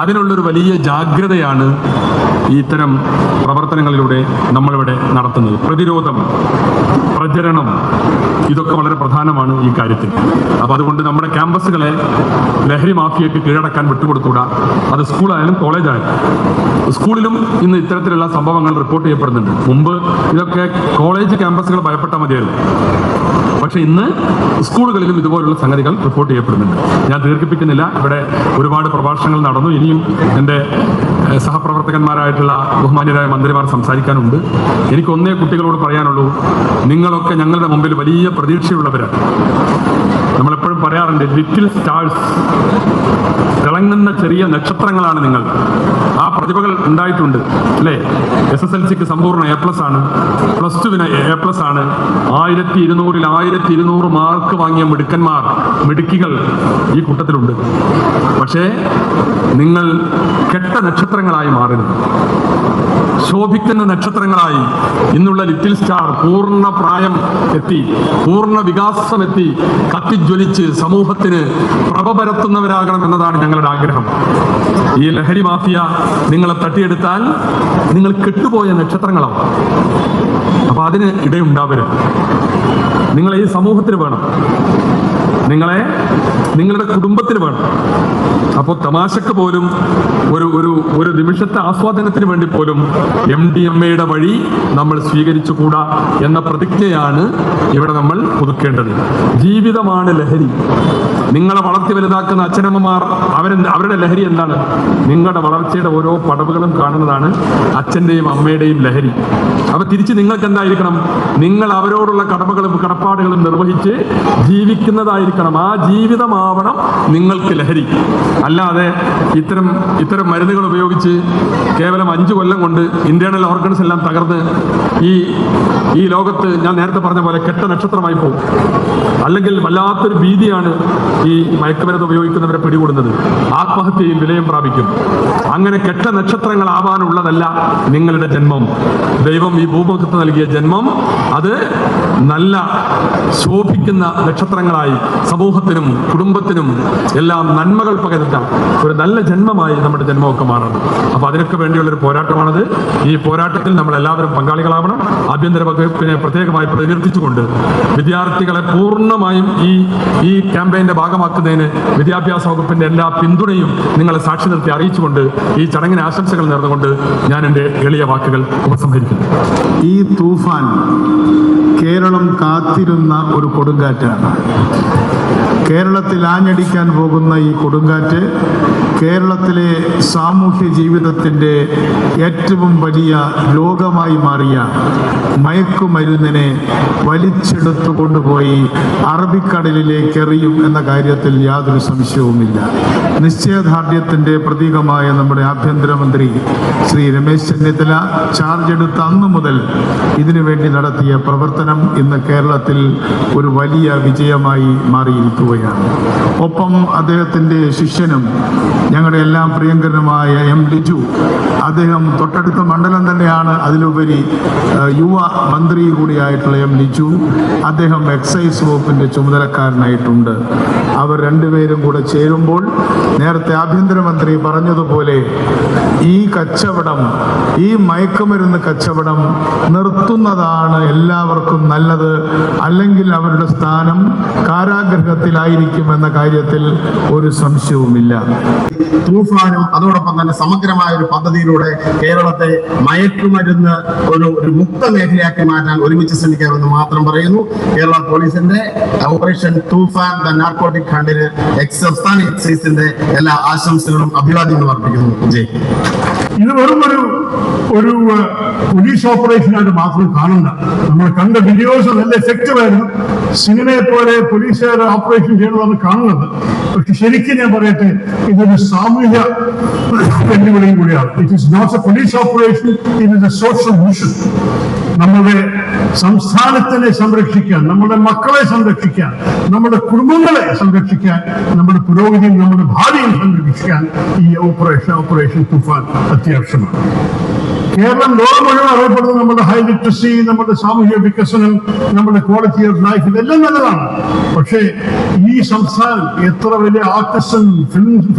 അതിനുള്ളൊരു വലിയ ജാഗ്രതയാണ് ഇത്തരം പ്രവർത്തനങ്ങളിലൂടെ നമ്മളിവിടെ നടത്തുന്നത്. പ്രതിരോധം, പ്രചരണം, ഇതൊക്കെ വളരെ പ്രധാനമാണ് ഈ കാര്യത്തിൽ. അപ്പോൾ അതുകൊണ്ട് നമ്മുടെ ക്യാമ്പസുകളെ ലഹരി മാഫിയയ്ക്ക് കീഴടക്കാൻ വിട്ടുകൊടുത്തുകൂടാ. അത് സ്കൂളായാലും കോളേജായാലും. സ്കൂളിലും ഇന്ന് ഇത്തരത്തിലുള്ള സംഭവങ്ങൾ റിപ്പോർട്ട് ചെയ്യപ്പെടുന്നുണ്ട്. മുമ്പ് ഇതൊക്കെ കോളേജ് ക്യാമ്പസുകൾ ഭയപ്പെട്ടാൽ മതിയായിരുന്നു. പക്ഷെ ഇന്ന് സ്കൂളുകളിലും ഇതുപോലുള്ള സംഗതികൾ റിപ്പോർട്ട് ചെയ്യപ്പെടുന്നുണ്ട്. ഞാൻ ദീർഘിപ്പിക്കുന്നില്ല. ഇവിടെ ഒരുപാട് പ്രഭാഷണങ്ങൾ നടന്നു. ഇനിയും എൻ്റെ സഹപ്രവർത്തകന്മാരായിട്ടുള്ള ബഹുമാന്യരായ മന്ത്രിമാർ സംസാരിക്കാനുണ്ട്. എനിക്കൊന്നേ കുട്ടികളോട് പറയാനുള്ളൂ, നിങ്ങളൊക്കെ ഞങ്ങളുടെ മുമ്പിൽ വലിയ പ്രതീക്ഷയുള്ളവരാണ്. നമ്മളെപ്പോഴും പറയാറുണ്ട്, ലിറ്റിൽ സ്റ്റാർസ്, തിളങ്ങുന്ന ചെറിയ നക്ഷത്രങ്ങളാണ് നിങ്ങൾ. ആ പ്രതിഭകൾ ഉണ്ടായിട്ടുണ്ട് അല്ലേ? SSLCക്ക് സമ്പൂർണ്ണ A+ ആണ്, +2 A+ ആണ്. 1200-ൽ 1200 മാർക്ക് വാങ്ങിയ മിടുക്കികൾ ഈ കൂട്ടത്തിലുണ്ട്. പക്ഷേ നിങ്ങൾ കെട്ട നക്ഷത്രങ്ങളായി മാറരുത്. ശോഭിക്കുന്ന നക്ഷത്രങ്ങളായി ഇന്നുള്ള ലിറ്റിൽ സ്റ്റാർ പൂർണ്ണ പ്രായം എത്തി, പൂർണ്ണ വികാസമെത്തി, കത്തിജ്വലിച്ച് സമൂഹത്തിന് പ്രഭ പരത്തുന്നവരാകണം എന്നതാണ് ഞങ്ങളുടെ ആഗ്രഹം. ഈ ലഹരി മാഫിയ നിങ്ങളെ തട്ടിയെടുത്താൽ നിങ്ങൾ കെട്ടുപോയ നക്ഷത്രങ്ങളാവും. അപ്പൊ അതിന് ഇടയുണ്ടാവരുത്. നിങ്ങളെ ഈ സമൂഹത്തിന് വേണം, നിങ്ങളെ നിങ്ങളുടെ കുടുംബത്തിന് വേണം. അപ്പോൾ തമാശക്ക് പോലും ഒരു നിമിഷത്തെ ആസ്വാദനത്തിന് വേണ്ടി പോലും MDMA വഴി നമ്മൾ സ്വീകരിച്ചുകൂടാ എന്ന പ്രതിജ്ഞയാണ് ഇവിടെ നമ്മൾ പുതുക്കേണ്ടത്. ജീവിതമാണ് ലഹരി. നിങ്ങളെ വളർത്തി വലുതാക്കുന്ന അച്ഛനമ്മമാർ അവരുടെ ലഹരി എന്താണ്? നിങ്ങളുടെ വളർച്ചയുടെ ഓരോ പടവുകളും കാണുന്നതാണ് അച്ഛൻ്റെയും അമ്മയുടെയും ലഹരി. അപ്പൊ തിരിച്ച് നിങ്ങൾക്ക് എന്തായിരിക്കണം? നിങ്ങൾ അവരോടുള്ള കടമകളും കടപ്പാടുകളും നിർവഹിച്ച് ജീവിക്കുന്നതായിരിക്കണം. ആ ജീവിതമാവണം നിങ്ങൾക്ക് ലഹരി. അല്ലാതെ ഇത്തരം മരുന്നുകൾ ഉപയോഗിച്ച് കേവലം 5 കൊല്ലം കൊണ്ട് ഇന്റേണൽ ഓർഗൻസ് എല്ലാം തകർന്ന് ഈ ലോകത്ത് ഞാൻ നേരത്തെ പറഞ്ഞ പോലെ കെട്ട നക്ഷത്രമായി പോകും. അല്ലെങ്കിൽ വല്ലാത്തൊരു ഭീതിയാണ് ഈ മയക്കുമരുന്ന് ഉപയോഗിക്കുന്നവരെ പിടികൂടുന്നത്. ആത്മഹത്യയും വിലയം പ്രാപിക്കും. അങ്ങനെ കെട്ട നക്ഷത്രങ്ങളാവാനുള്ളതല്ല നിങ്ങളുടെ ജന്മം. ദൈവം ഈ ഭൂമുഖത്ത് നൽകിയ ജന്മം അത് നല്ല ശോഭിക്കുന്ന നക്ഷത്രങ്ങളായി സമൂഹത്തിനും കുടുംബത്തിനും എല്ലാം നന്മകൾ പകരുന്ന ഒരു നല്ല ജന്മമായി നമ്മുടെ ജന്മമൊക്കെ മാറണം. അപ്പൊ അതിനൊക്കെ വേണ്ടിയുള്ളൊരു പോരാട്ടമാണത്. ഈ പോരാട്ടത്തിൽ നമ്മൾ എല്ലാവരും പങ്കാളികളാവണം. ആഭ്യന്തര വകുപ്പിനെ പ്രത്യേകമായി പ്രകീർത്തിച്ചുകൊണ്ട് വിദ്യാർത്ഥികളെ പൂർണ്ണമായും ഈ ക്യാമ്പയിന്റെ ഭാഗമാക്കുന്നതിന് വിദ്യാഭ്യാസ വകുപ്പിന്റെ എല്ലാ പിന്തുണയും നിങ്ങളെ സാക്ഷി നിർത്തി അറിയിച്ചുകൊണ്ട് ഈ ചടങ്ങിന് ആശംസകൾ നേർന്നുകൊണ്ട് ഞാൻ എൻ്റെ എളിയ വാക്കുകൾ ഉപസംഹരിക്കുന്നു. ഈ തൂഫാൻ കേരളം കാത്തിരുന്ന ഒരു കൊടുങ്കാറ്റാണ്. കേരളത്തിൽ ആഞ്ഞടിക്കാൻ പോകുന്ന ഈ കൊടുങ്കാറ്റ് കേരളത്തിലെ സാമൂഹ്യ ജീവിതത്തിൻ്റെ ഏറ്റവും വലിയ ലോകമായി മാറിയ മയക്കുമരുന്നിനെ വലിച്ചെടുത്തു കൊണ്ടുപോയി അറബിക്കടലിലേക്ക് എറിയും എന്ന കാര്യത്തിൽ യാതൊരു സംശയവുമില്ല. നിശ്ചയദാർഢ്യത്തിൻ്റെ പ്രതീകമായ നമ്മുടെ ആഭ്യന്തരമന്ത്രി ശ്രീ രമേശ് ചെന്നിത്തല ചാർജ് എടുത്ത അന്നു മുതൽ ഇതിനുവേണ്ടി നടത്തിയ പ്രവർത്തനം ഇന്ന് കേരളത്തിൽ ഒരു വലിയ വിജയമായി മാറിയിരിക്കുകയാണ്. ഒപ്പം അദ്ദേഹത്തിൻ്റെ ശിഷ്യനും ഞങ്ങളുടെ എല്ലാം പ്രിയങ്കരനുമായ ലിജു, അദ്ദേഹം തൊട്ടടുത്ത മണ്ഡലം തന്നെയാണ്, അതിലുപരി യുവ മന്ത്രി കൂടിയായിട്ടുള്ള ലിജു, അദ്ദേഹം എക്സൈസ് വകുപ്പിൻ്റെ ചുമതലക്കാരനായിട്ടുണ്ട്. അവർ രണ്ടുപേരും കൂടെ ചേരുമ്പോൾ നേരത്തെ ആഭ്യന്തരമന്ത്രി പറഞ്ഞതുപോലെ ഈ കച്ചവടം, ഈ മയക്കുമരുന്ന് കച്ചവടം നിർത്തുന്നതാണ് എല്ലാവർക്കും നല്ലത്. അല്ലെങ്കിൽ അവരുടെ സ്ഥാനം കാരാഗൃഹത്തിലായിരിക്കുമെന്ന കാര്യത്തിൽ ഒരു സംശയവുമില്ല. തൂഫാനും അതോടൊപ്പം തന്നെ സമഗ്രമായ ഒരു പദ്ധതിയിലൂടെ കേരളത്തെ മയക്കുമരുന്ന് ഒരു മുക്ത മേഖലയാക്കി മാറ്റാൻ ഒരുമിച്ച് ശ്രമിക്കാമെന്ന് മാത്രം പറയുന്നു. കേരള പോലീസിന്റെ ഓപ്പറേഷൻ തൂഫാൻ ദ നാർക്കോട്ടിക് ഹണ്ടിന് സംസ്ഥാന എക്സൈസിന്റെ എല്ലാ ആശംസകളും അഭിവാദ്യങ്ങളും അർപ്പിക്കുന്നു. ജയ്. ഇത് വെറും ഒരു പോലീസ് ഓപ്പറേഷനായിട്ട് മാത്രം കാണണ്ട. നമ്മൾ കണ്ട വീഡിയോസ് നല്ല എഫക്റ്റീവ് ആയിരുന്നു. സിനിമയെ പോലെ പോലീസുകാർ ഓപ്പറേഷൻ ചെയ്യണമെന്ന് കാണുന്നത്. പക്ഷെ ശരിക്കും ഞാൻ പറയട്ടെ, ഇതൊരു സാമൂഹ്യ വെല്ലുവിളിയും കൂടിയാണ്. It is not a police operation, it is a social mission. നമ്മുടെ സംസ്ഥാനത്തിനെ സംരക്ഷിക്കാൻ, നമ്മുടെ മക്കളെ സംരക്ഷിക്കാൻ, നമ്മുടെ കുടുംബങ്ങളെ സംരക്ഷിക്കാൻ, നമ്മുടെ പുരോഗതിയും നമ്മുടെ ഭാവിയും സംരക്ഷിക്കാൻ ഈ ഓപ്പറേഷൻ തൂഫാൻ അത്യാവശ്യമാണ്. കേരളം ലോകം മുഴുവൻ അറിയപ്പെടുന്നത് നമ്മുടെ ഹൈ ലിറ്ററസി, നമ്മുടെ സാമൂഹിക വികസനം, നമ്മുടെ ക്വാളിറ്റി ഓഫ് ലൈഫ്, ഇതെല്ലാം നല്ലതാണ്. പക്ഷേ ഈ സംസ്ഥാനം എത്ര വലിയ ആർട്ടിസ്റ്റും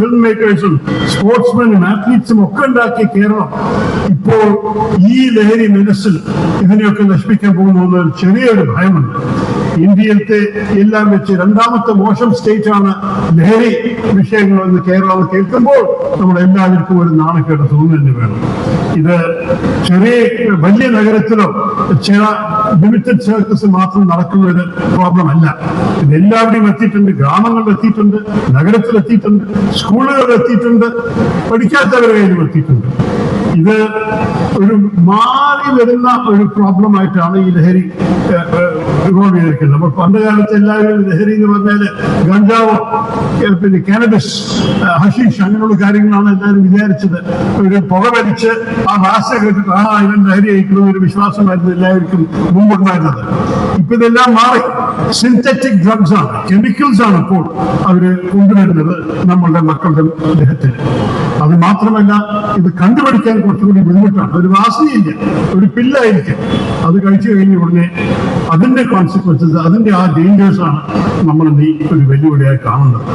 ഫിലിം മേക്കേഴ്സും സ്പോർട്സ്മാനും ആത്ലീറ്റ്സും ഒക്കെ ഉണ്ടാക്കിയ കേരളം ഇപ്പോൾ ഈ ലഹരി മനസ്സിൽ ഇതിനെയൊക്കെ നശിപ്പിക്കാൻ പോകുന്ന ചെറിയൊരു ഭയമുണ്ട്. ഇന്ത്യയിലത്തെ എല്ലാം വെച്ച് രണ്ടാമത്തെ മോശം സ്റ്റേറ്റ് ആണ് ലഹരി വിഷയങ്ങളെന്ന് കേരളം കേൾക്കുമ്പോൾ നമ്മൾ എല്ലാവർക്കും ഒരു നാണക്കേട് തോന്നുന്നു വേണം. ഇത് വലിയ നഗരത്തിലോ ചില ലിമിറ്റഡ് സർക്കിൾസ് മാത്രം നടക്കുന്ന ഒരു പ്രോബ്ലം അല്ല. ഇത് എല്ലാവരുടെയും എത്തിയിട്ടുണ്ട്. ഗ്രാമങ്ങളിൽ എത്തിയിട്ടുണ്ട്, നഗരത്തിൽ എത്തിയിട്ടുണ്ട്, സ്കൂളുകളിൽ എത്തിയിട്ടുണ്ട്, പഠിക്കാത്തവരുടെ കയ്യിലും എത്തിയിട്ടുണ്ട്. ഇത് ഒരു മാറി വരുന്ന ഒരു പ്രോബ്ലം ആയിട്ടാണ് ഈ ലഹരി ഇവോൾവ് ചെയ്തിരിക്കുന്നത്. നമ്മൾ പണ്ട് കാലത്ത് എല്ലാവരും ലഹരി എന്ന് പറഞ്ഞാല് ഗഞ്ചാവോ, പിന്നെ കാനബിസ്, ഹഷീഷ്, അങ്ങനെയുള്ള കാര്യങ്ങളാണ് എല്ലാവരും വിചാരിച്ചത്. ഒരു പുക വലിച്ച് ആ ഭാഷ കേട്ടിട്ട് ഇവൻ ലഹരി അയക്കുന്ന ഒരു വിശ്വാസമായിരുന്നു എല്ലാവർക്കും മുമ്പുണ്ടായിരുന്നത്. ഇപ്പൊ ഇതെല്ലാം മാറി സിന്തറ്റിക് ഡ്രഗ്സ് ആണ്, കെമിക്കൽസ് ആണ് ഇപ്പോൾ അവര് കൊണ്ടുവരുന്നത് നമ്മളുടെ മക്കളുടെ ദേഹത്തിൽ. അത് മാത്രമല്ല ഇത് കണ്ടുപിടിക്കാൻ കുറച്ചുകൂടി ബുദ്ധിമുട്ടാണ്. ഒരു വാസനയില്ല, ഒരു പില്ലായിരിക്കും. അത് കഴിച്ചു കഴിഞ്ഞ ഉടനെ അതിന്റെ കോൺസിക്വൻസസ്, അതിന്റെ ആ ഡേഞ്ചേഴ്സ് ആണ് നമ്മൾ ഒരു വെല്ലുവിളിയായി കാണുന്നത്.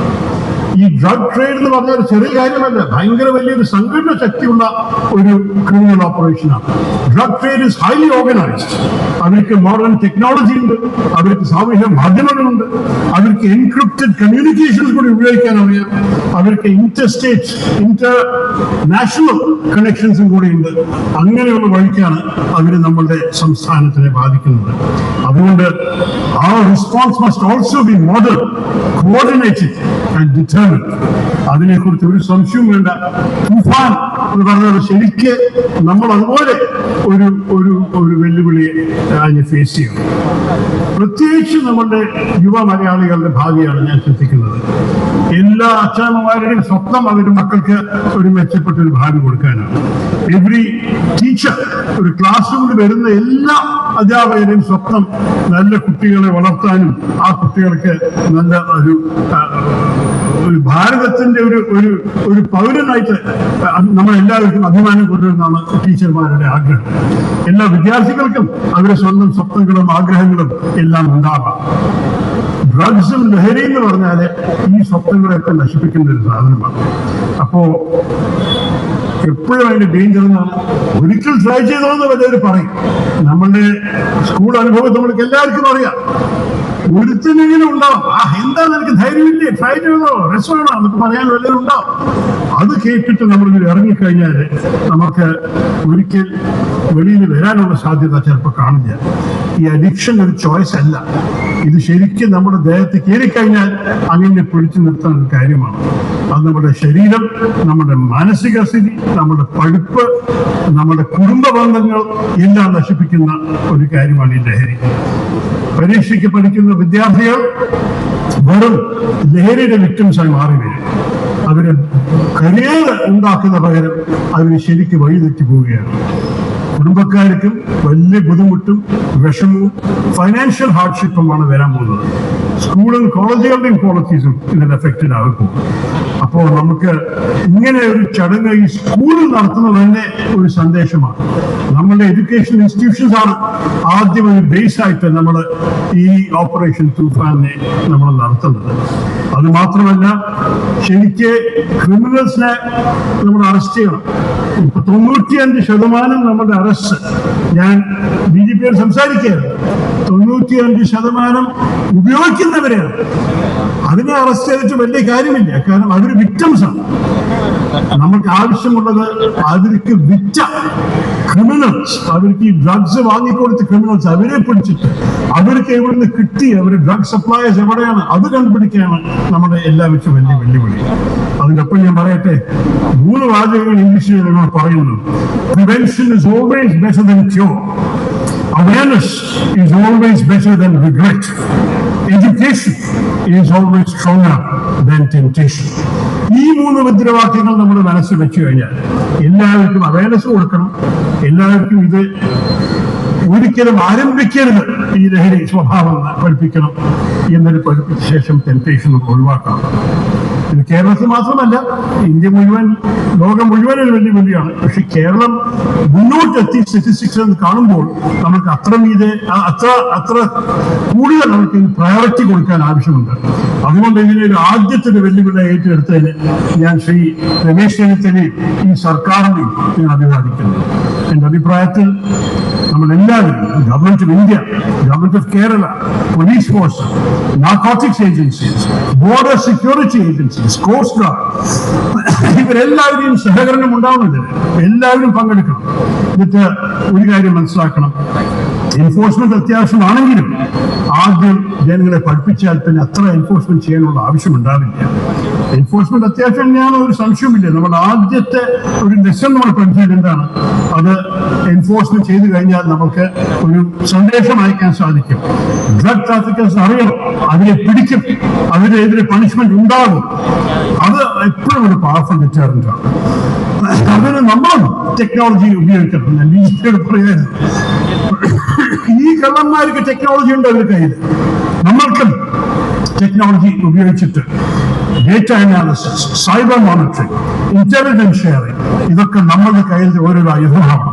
ഈ ഡ്രഗ് ട്രേഡ് എന്ന് പറഞ്ഞാൽ ഒരു ചെറിയ കാര്യമല്ല, ഭയങ്കര വലിയൊരു സംഘടന ശക്തിയുള്ള ഒരു ക്രിമിനൽ ഓപ്പറേഷനാണ്. Drug trade is highly organised. അവർക്ക് മോഡേൺ ടെക്നോളജി ഉണ്ട്, അവർക്ക് സാമൂഹ്യ മാധ്യമങ്ങളുണ്ട്, അവർക്ക് എൻക്രിപ്റ്റഡ് കമ്മ്യൂണിക്കേഷൻസ് കൂടി ഉപയോഗിക്കാൻ അറിയാം, അവർക്ക് ഇന്റർസ്റ്റേറ്റ്, ഇന്റർനാഷണൽ കണക്ഷൻസും കൂടി ഉണ്ട്. അങ്ങനെയുള്ള വഴിക്കാണ് അവർ നമ്മളുടെ സംസ്ഥാനത്തിനെ ബാധിക്കുന്നത്. അതുകൊണ്ട് ആ response must also be model, coordinated and determined. അതിനെക്കുറിച്ച് ഒരു സംശയവും വേണ്ട. തൂഫാൻ എന്ന് പറഞ്ഞത് ശരിക്ക് നമ്മൾ അതുപോലെ ഒരു ഒരു ഒരു വെല്ലുവിളിയെ അതിനെ ഫേസ് ചെയ്യണം. പ്രത്യേകിച്ച് നമ്മളുടെ യുവ മലയാളികളുടെ ഭാവിയാണ് ഞാൻ ശ്രദ്ധിക്കുന്നത്. എല്ലാ അച്ഛനമ്മമാരുടെയും സ്വപ്നം അവരുടെ മക്കൾക്ക് ഒരു മെച്ചപ്പെട്ട ഒരു ഭാവി കൊടുക്കാനാണ്. എവറി ടീച്ചർ, ഒരു ക്ലാസ് റൂമിൽ വരുന്ന എല്ലാ അധ്യാപകരുടെയും സ്വപ്നം നല്ല കുട്ടികളെ വളർത്താനും ആ കുട്ടികൾക്ക് നല്ല ഒരു ഭാരതത്തിന്റെ ഒരു പൗരനായിട്ട് നമ്മളെല്ലാവർക്കും അഭിമാനം കൊണ്ടുവരുന്നതാണ് ടീച്ചർമാരുടെ ആഗ്രഹം. എല്ലാ വിദ്യാർത്ഥികൾക്കും അവരുടെ സ്വന്തം സ്വപ്നങ്ങളും ആഗ്രഹങ്ങളും എല്ലാം ഉണ്ടാവാം. ഡ്രഗ്സും ലഹരി എന്ന് പറഞ്ഞാല് ഈ സ്വപ്നങ്ങളെയൊക്കെ നശിപ്പിക്കുന്ന ഒരു സാധനമാണ്. അപ്പോ എപ്പോഴും അതിന്റെ ഡേഞ്ചർ എന്നാണ്. ഒരിക്കൽ ട്രൈ ചെയ്തോന്ന് വല്ലവർ പറയും. നമ്മളുടെ സ്കൂൾ അനുഭവം നമ്മൾക്ക് എല്ലാവർക്കും അറിയാം. ഒരുത്തിനെങ്കിലും ഉണ്ടാവും, എന്താ നിനക്ക് ധൈര്യമില്ലേ, ട്രൈ ചെയ്തോ, രസമാണോ എന്നൊക്കെ പറയാൻ വല്ലവരും ഉണ്ടാവും. അത് കേട്ടിട്ട് നമ്മളിൽ ഇറങ്ങിക്കഴിഞ്ഞാൽ നമുക്ക് ഒരിക്കൽ വെളിയിൽ വരാനുള്ള സാധ്യത ചിലപ്പോൾ കാണില്ല. ഈ അഡിക്ഷൻ ഒരു ചോയ്സ് അല്ല. ഇത് ശരിക്കും നമ്മുടെ ദേഹത്ത് കയറിക്കഴിഞ്ഞാൽ അങ്ങനെ പിടിച്ചു നിർത്താൻ ഒരു കാര്യമാണ്. അത് നമ്മുടെ ശരീരം, നമ്മുടെ മാനസിക സ്ഥിതി, നമ്മുടെ പഠിപ്പ്, നമ്മുടെ കുടുംബ ബന്ധങ്ങൾ എല്ലാം നശിപ്പിക്കുന്ന ഒരു കാര്യമാണ് ഈ ലഹരി. പരീക്ഷയ്ക്ക് പഠിക്കുന്ന വിദ്യാർത്ഥികൾ വെറും ലഹരിയുടെ വിക്ടിംസായി മാറി വരും. അവര് കരിയർ ഉണ്ടാക്കുന്ന പകരം അവര് ശരിക്ക് വഴിതെറ്റി പോവുകയാണ്. കുടുംബക്കാർക്കും വലിയ ബുദ്ധിമുട്ടും വിഷമവും ഫൈനാൻഷ്യൽ ഹാർഡ്ഷിപ്പുമാണ് വരാൻ പോകുന്നത്. സ്കൂളും കോളേജുകളുടെയും ക്വാളിറ്റീസും ഇതിൽ എഫക്റ്റഡ് ആകും. അപ്പോൾ നമുക്ക് ഇങ്ങനെ ഒരു ചടങ്ങ് ഈ സ്കൂളിൽ നടത്തുന്നത് തന്നെ ഒരു സന്ദേശമാണ്. നമ്മളുടെ എഡ്യൂക്കേഷൻ ഇൻസ്റ്റിറ്റ്യൂഷൻസ് ആണ് ആദ്യം ഒരു ബേസ് ആയിട്ട് നമ്മൾ ഈ ഓപ്പറേഷൻ തൂഫാനെ നമ്മൾ നടത്തുന്നത്. അത് മാത്രമല്ല, ശരിക്ക് ക്രിമിനൽസിനെ നമ്മൾ അറസ്റ്റ് ചെയ്യണം. 95% നമ്മുടെ അറസ്റ്റ്, ഞാൻ BJP സംസാരിക്കുകയാണ്, 95% ഉപയോഗിക്കുന്നവരെയാണ്. അതിനെ അറസ്റ്റ് ചെയ്തിട്ട് വലിയ കാര്യമില്ല, കാരണം അവർ വിക്ടിംസ് ആണ്. നമുക്ക് ആവശ്യമുള്ളത് അവർക്ക് വിറ്റ ക്രിമിനൽസ്, അവർക്ക് ഈ ഡ്രഗ്സ് വാങ്ങിക്കൊടുത്ത ക്രിമിനൽസ്, അവരെ പിടിച്ചിട്ട് അവർക്ക് എവിടുന്ന് കിട്ടി, അവർ ഡ്രഗ് സപ്ലയേഴ്സ് എവിടെയാണ് അത് കണ്ടുപിടിക്കുകയാണ് നമ്മുടെ എല്ലാ വെച്ചും വലിയ വെല്ലുവിളി. അതിനൊപ്പം ഞാൻ പറയട്ടെ, 3 വാചകങ്ങൾ ഇംഗ്ലീഷിൽ നമ്മൾ പറയുന്നു. Prevention is always better than cure. Awareness is always better than regret. Education is always stronger than temptation. ഈ 3 മുദ്രാവാക്യങ്ങൾ നമ്മൾ മനസ്സിൽ വെച്ചു കഴിഞ്ഞാൽ എല്ലാവർക്കും അവയർനെസ് കൊടുക്കണം. എല്ലാവർക്കും ഇത് ഒരിക്കലും ആരംഭിക്കരുത്, ഈ ലഹരി സ്വഭാവം പഠിപ്പിക്കണം. എന്നൊരു പഠിപ്പിച്ച ശേഷം ടെംപ്റ്റേഷൻ ഒഴിവാക്കണം. ഇത് കേരളത്തിൽ മാത്രമല്ല, ഇന്ത്യ മുഴുവൻ, ലോകം മുഴുവൻ ഒരു വെല്ലുവിളിയാണ്. പക്ഷെ കേരളം മുന്നോട്ടെത്തി സ്റ്റാറ്റിസ്റ്റിക്സ് എന്ന് കാണുമ്പോൾ നമുക്ക് അത്ര കൂടുതൽ നമുക്ക് പ്രയോറിറ്റി കൊടുക്കാൻ ആവശ്യമുണ്ട്. അതുകൊണ്ട് ഇതിനൊരു ആദ്യത്തെ ഒരു വെല്ലുവിളി ഏറ്റെടുത്തതിന് ഞാൻ ശ്രീ രമേശ് ചെന്നിത്തലയും ഈ സർക്കാരിനെയും ഞാൻ അഭിവാദിക്കുന്നു. എന്റെ അഭിപ്രായത്തിൽ നമ്മളെല്ലാവരും, government of India, government of Kerala, police force, narcotics agencies, border security agencies, coast guard, ഇവരെല്ലാവരെയും സഹകരണം ഉണ്ടാവുന്നത്, എല്ലാവരും പങ്കെടുക്കണം. എന്നിട്ട് ഒരു കാര്യം മനസ്സിലാക്കണം, എൻഫോഴ്സ്മെന്റ് അത്യാവശ്യമാണെങ്കിലും ആദ്യം ജനങ്ങളെ പഠിപ്പിച്ചാൽ പിന്നെ അത്ര എൻഫോഴ്സ്മെന്റ് ചെയ്യാനുള്ള ആവശ്യമുണ്ടാവില്ല. എൻഫോഴ്സ്മെന്റ് അത്യാവശ്യം തന്നെയാണ്, ഒരു സംശയമില്ല. നമ്മുടെ ആദ്യത്തെ ഒരു ലെസൺ നമ്മൾ പഠിച്ചത് എന്താണ്? അത് എൻഫോഴ്സ്മെന്റ് ചെയ്തു കഴിഞ്ഞാൽ നമുക്ക് ഒരു സന്ദേശം അയക്കാൻ സാധിക്കും. ഡ്രഗ് ട്രാഫിക്കേഴ്സ് അറിയണം, അതിനെ പിടിക്കും, അതിനെതിരെ പണിഷ്മെന്റ് ഉണ്ടാകും. അത് എപ്പോഴും ഒരു പവർഫുൾ ഡിറ്ററന്റ് ആണ്. അതിന് നമ്മളും ടെക്നോളജി ഉപയോഗിക്കണം. ഞാൻ ഈസിയോട് പറയായിരുന്നു, ഈ കള്ളന്മാർക്ക് ടെക്നോളജി ഉണ്ട് അവരുടെ കയ്യിൽ. നമ്മൾക്കും ടെക്നോളജി ഉപയോഗിച്ചിട്ട് data analysis, cyber monitoring, intelligence sharing, ഇതൊക്കെ നമ്മളുടെ കയ്യിൽ ഓരോ ആയുധമാണ്.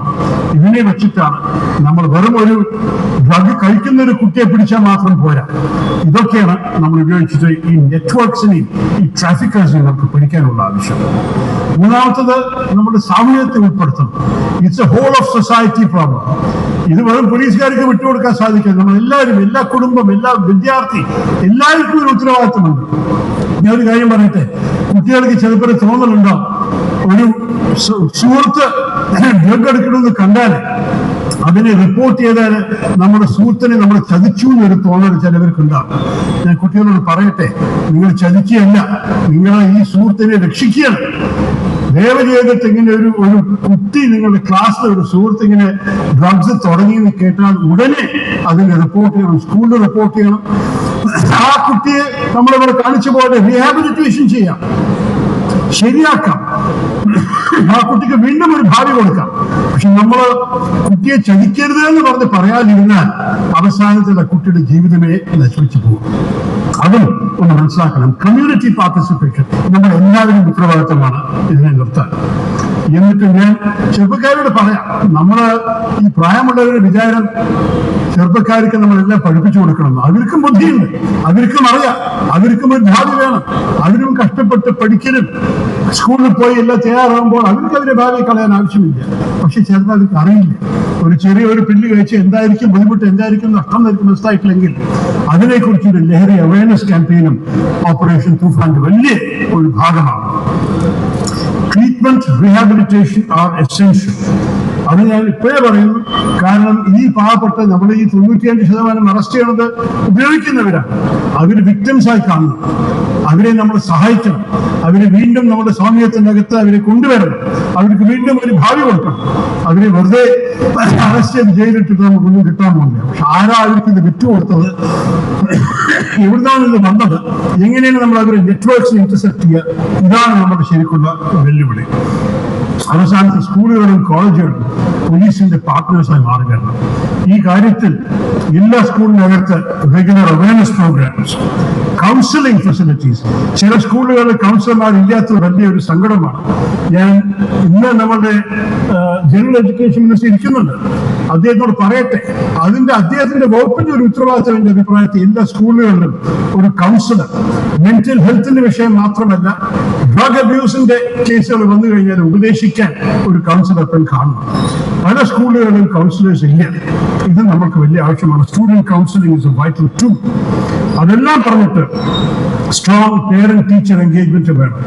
ഇതിനെ വെച്ചിട്ടാണ് നമ്മൾ വെറും ഒരു ഡ്രഗ് കഴിക്കുന്ന ഒരു കുട്ടിയെ പിടിച്ചാൽ മാത്രം പോരാ. ഇതൊക്കെയാണ് നമ്മൾ ഉപയോഗിച്ചിട്ട് ഈ നെറ്റ്വർക്സിനെയും ഈ ട്രാഫിക്കേഴ്സിനെയും നമുക്ക് പിടിക്കാനുള്ള ആവശ്യം. മൂന്നാമത്തത് നമ്മുടെ സാമൂഹ്യത്തെ ഉൾപ്പെടുത്തണം. It's a whole of society problem. ഇത് വെറും പോലീസുകാർക്ക് വിട്ടുകൊടുക്കാൻ സാധിക്കില്ല. നമ്മൾ എല്ലാവരും, എല്ലാ കുടുംബം, എല്ലാ വിദ്യാർത്ഥി, എല്ലാവർക്കും ഒരു ഉത്തരവാദിത്തമുണ്ട്. ഞാൻ ഒരു കാര്യം പറയട്ടെ, കുട്ടികൾക്ക് ചിലപ്പോൾ തോന്നലുണ്ടാവും, ഒരു സുഹൃത്ത് ഡ്രഗ് എടുക്കണമെന്ന് കണ്ടാൽ അതിനെ റിപ്പോർട്ട് ചെയ്താൽ നമ്മുടെ സുഹൃത്തിനെ നമ്മൾ ചതിച്ചു എന്നൊരു തോന്നൽ ചിലവർക്കുണ്ടാവും. ഞാൻ കുട്ടികളോട് പറയട്ടെ, നിങ്ങൾ ചതിക്കുകയല്ല, നിങ്ങൾ ഈ സുഹൃത്തിനെ രക്ഷിക്കുകയാണ്. ദയവ് ചെയ്തിട്ട് ഇങ്ങനെ ഒരു കുട്ടി നിങ്ങളുടെ ക്ലാസ്സിൽ ഒരു സുഹൃത്ത് ഇങ്ങനെ ഡ്രഗ്സ് തുടങ്ങിയെന്ന് കേട്ടാൽ ഉടനെ അതിനെ റിപ്പോർട്ട് ചെയ്യണം, സ്കൂളിൽ റിപ്പോർട്ട് ചെയ്യണം. ആ കുട്ടിയെ നമ്മളിവിടെ കാണിച്ച പോലെ റീഹാബിലിറ്റേഷൻ ചെയ്യാം, ശരിയാക്കാം, ആ കുട്ടിക്ക് വീണ്ടും ഒരു ഭാവി കൊടുക്കാം. പക്ഷെ നമ്മൾ കുട്ടിയെ ചതിക്കരുത് എന്ന് പറഞ്ഞ് പറയാതിരുന്നാൽ അവസാനത്തിൽ ആ കുട്ടിയുടെ ജീവിതമേ നശിപ്പിച്ചു പോകും. അതും ഒന്ന് മനസ്സിലാക്കണം. കമ്മ്യൂണിറ്റി പാർട്ടിസിപ്പേഷൻ നമ്മൾ എല്ലാവരും ഉത്തരവാദിത്തമാണ് ഇതിനെ നിർത്താൻ. എന്നിട്ട് ഞാൻ ചെറുപ്പക്കാരോട് പറയാം, നമ്മള് ഈ പ്രായമുള്ളവരുടെ വിചാരം ചെറുപ്പക്കാർക്ക് നമ്മളെല്ലാം പഠിപ്പിച്ചു കൊടുക്കണം. അവർക്കും ബുദ്ധിയുണ്ട്, അവർക്കും അറിയാം, അവർക്കും ഒരു ഭാവി വേണം, അവരും കഷ്ടപ്പെട്ട് പഠിക്കലും സ്കൂളിൽ പോയി എല്ലാം തയ്യാറാകുമ്പോൾ അവർക്ക് അവരുടെ ഭാവി കളയാൻ ആവശ്യമില്ല. പക്ഷെ ചിലപ്പോൾ അവർക്ക് അറിയില്ല. ഒരു ചെറിയൊരു പില്ല് കഴിച്ച് എന്തായിരിക്കും ബുദ്ധിമുട്ട്, എന്തായിരിക്കും നഷ്ടം എന്നവർക്ക് മനസ്സിലായിട്ടില്ലെങ്കിൽ അതിനെക്കുറിച്ച് ഒരു ലഹരി അവയർനെസ് ക്യാമ്പയിനും ഓപ്പറേഷൻ തൂഫാന്റെ വലിയ ഒരു ഭാഗമാണ്. Treatment, rehabilitation are essential. അത് ഞാൻ ഇപ്പോഴേ പറയുന്നു. കാരണം ഈ പാവപ്പെട്ട നമ്മൾ ഈ 95% അറസ്റ്റ് ചെയ്യണത് ഉപയോഗിക്കുന്നവരാണ്. അവർ വിക്ടിംസായി കാണുന്നു. അവരെ നമ്മൾ സഹായിക്കണം, അവരെ വീണ്ടും നമ്മുടെ സ്വാമ്യത്തിന്റെ അകത്ത് അവരെ കൊണ്ടുവരണം, അവർക്ക് വീണ്ടും ഒരു ഭാവി കൊടുക്കണം. അവരെ വെറുതെ അറസ്റ്റ് ചെയ്ത് ജയിലിട്ടിട്ട് നമുക്കൊന്നും കിട്ടാൻ പോകുന്നില്ല. പക്ഷെ ആരാ അവർക്ക് ഇത് വിറ്റുകൊടുത്തത്, എവിടുന്നാണ് ഇത് വന്നത്, എങ്ങനെയാണ് നമ്മൾ അവരെ നെറ്റ്വർക്ക്സ് ഇന്റർസെപ്റ്റ് ചെയ്യുക, ഇതാണ് നമ്മുടെ ശരിക്കുള്ള വെല്ലുവിളി. അവസാനത്തെ സ്കൂളുകളും കോളേജുകളും പോലീസിന്റെ പാർട്ട്നേഴ്സായി മാറുകയാണ്. ഈ കാര്യത്തിൽ എല്ലാ സ്കൂളിനകത്ത് regular awareness programmes, counselling facilities. ചില സ്കൂളുകളിൽ കൗൺസിലർമാർ ഇല്ലാത്ത വലിയൊരു സങ്കടമാണ്. ഞാൻ ഇന്ന് നമ്മുടെ ജനറൽ എഡ്യൂക്കേഷൻ മിനിസ്റ്റർ ഇരിക്കുന്നുണ്ട്, അദ്ദേഹത്തോട് പറയട്ടെ, അദ്ദേഹത്തിന്റെ വകുപ്പിന്റെ ഒരു ഉത്തരവാദിത്തം എന്റെ അഭിപ്രായത്തിൽ എല്ലാ സ്കൂളുകളിലും ഒരു കൗൺസിലർ, മെന്റൽ ഹെൽത്തിന്റെ വിഷയം മാത്രമല്ല, ഡ്രഗ് അബ്യൂസിന്റെ കേസുകൾ വന്നു കഴിഞ്ഞാൽ ഉപദേശിക്കാൻ ഒരു കൗൺസിലർ കാണണം. പല സ്കൂളുകളിലും കൗൺസിലേഴ്സ് ഇല്ല. ഇത് നമുക്ക് വലിയ ആവശ്യമാണ്. Student counselling is A vital tool. അതെല്ലാം പറഞ്ഞിട്ട് സ്ട്രോങ് പേരന്റ് ടീച്ചർ എൻഗേജ്മെന്റ് വേണം.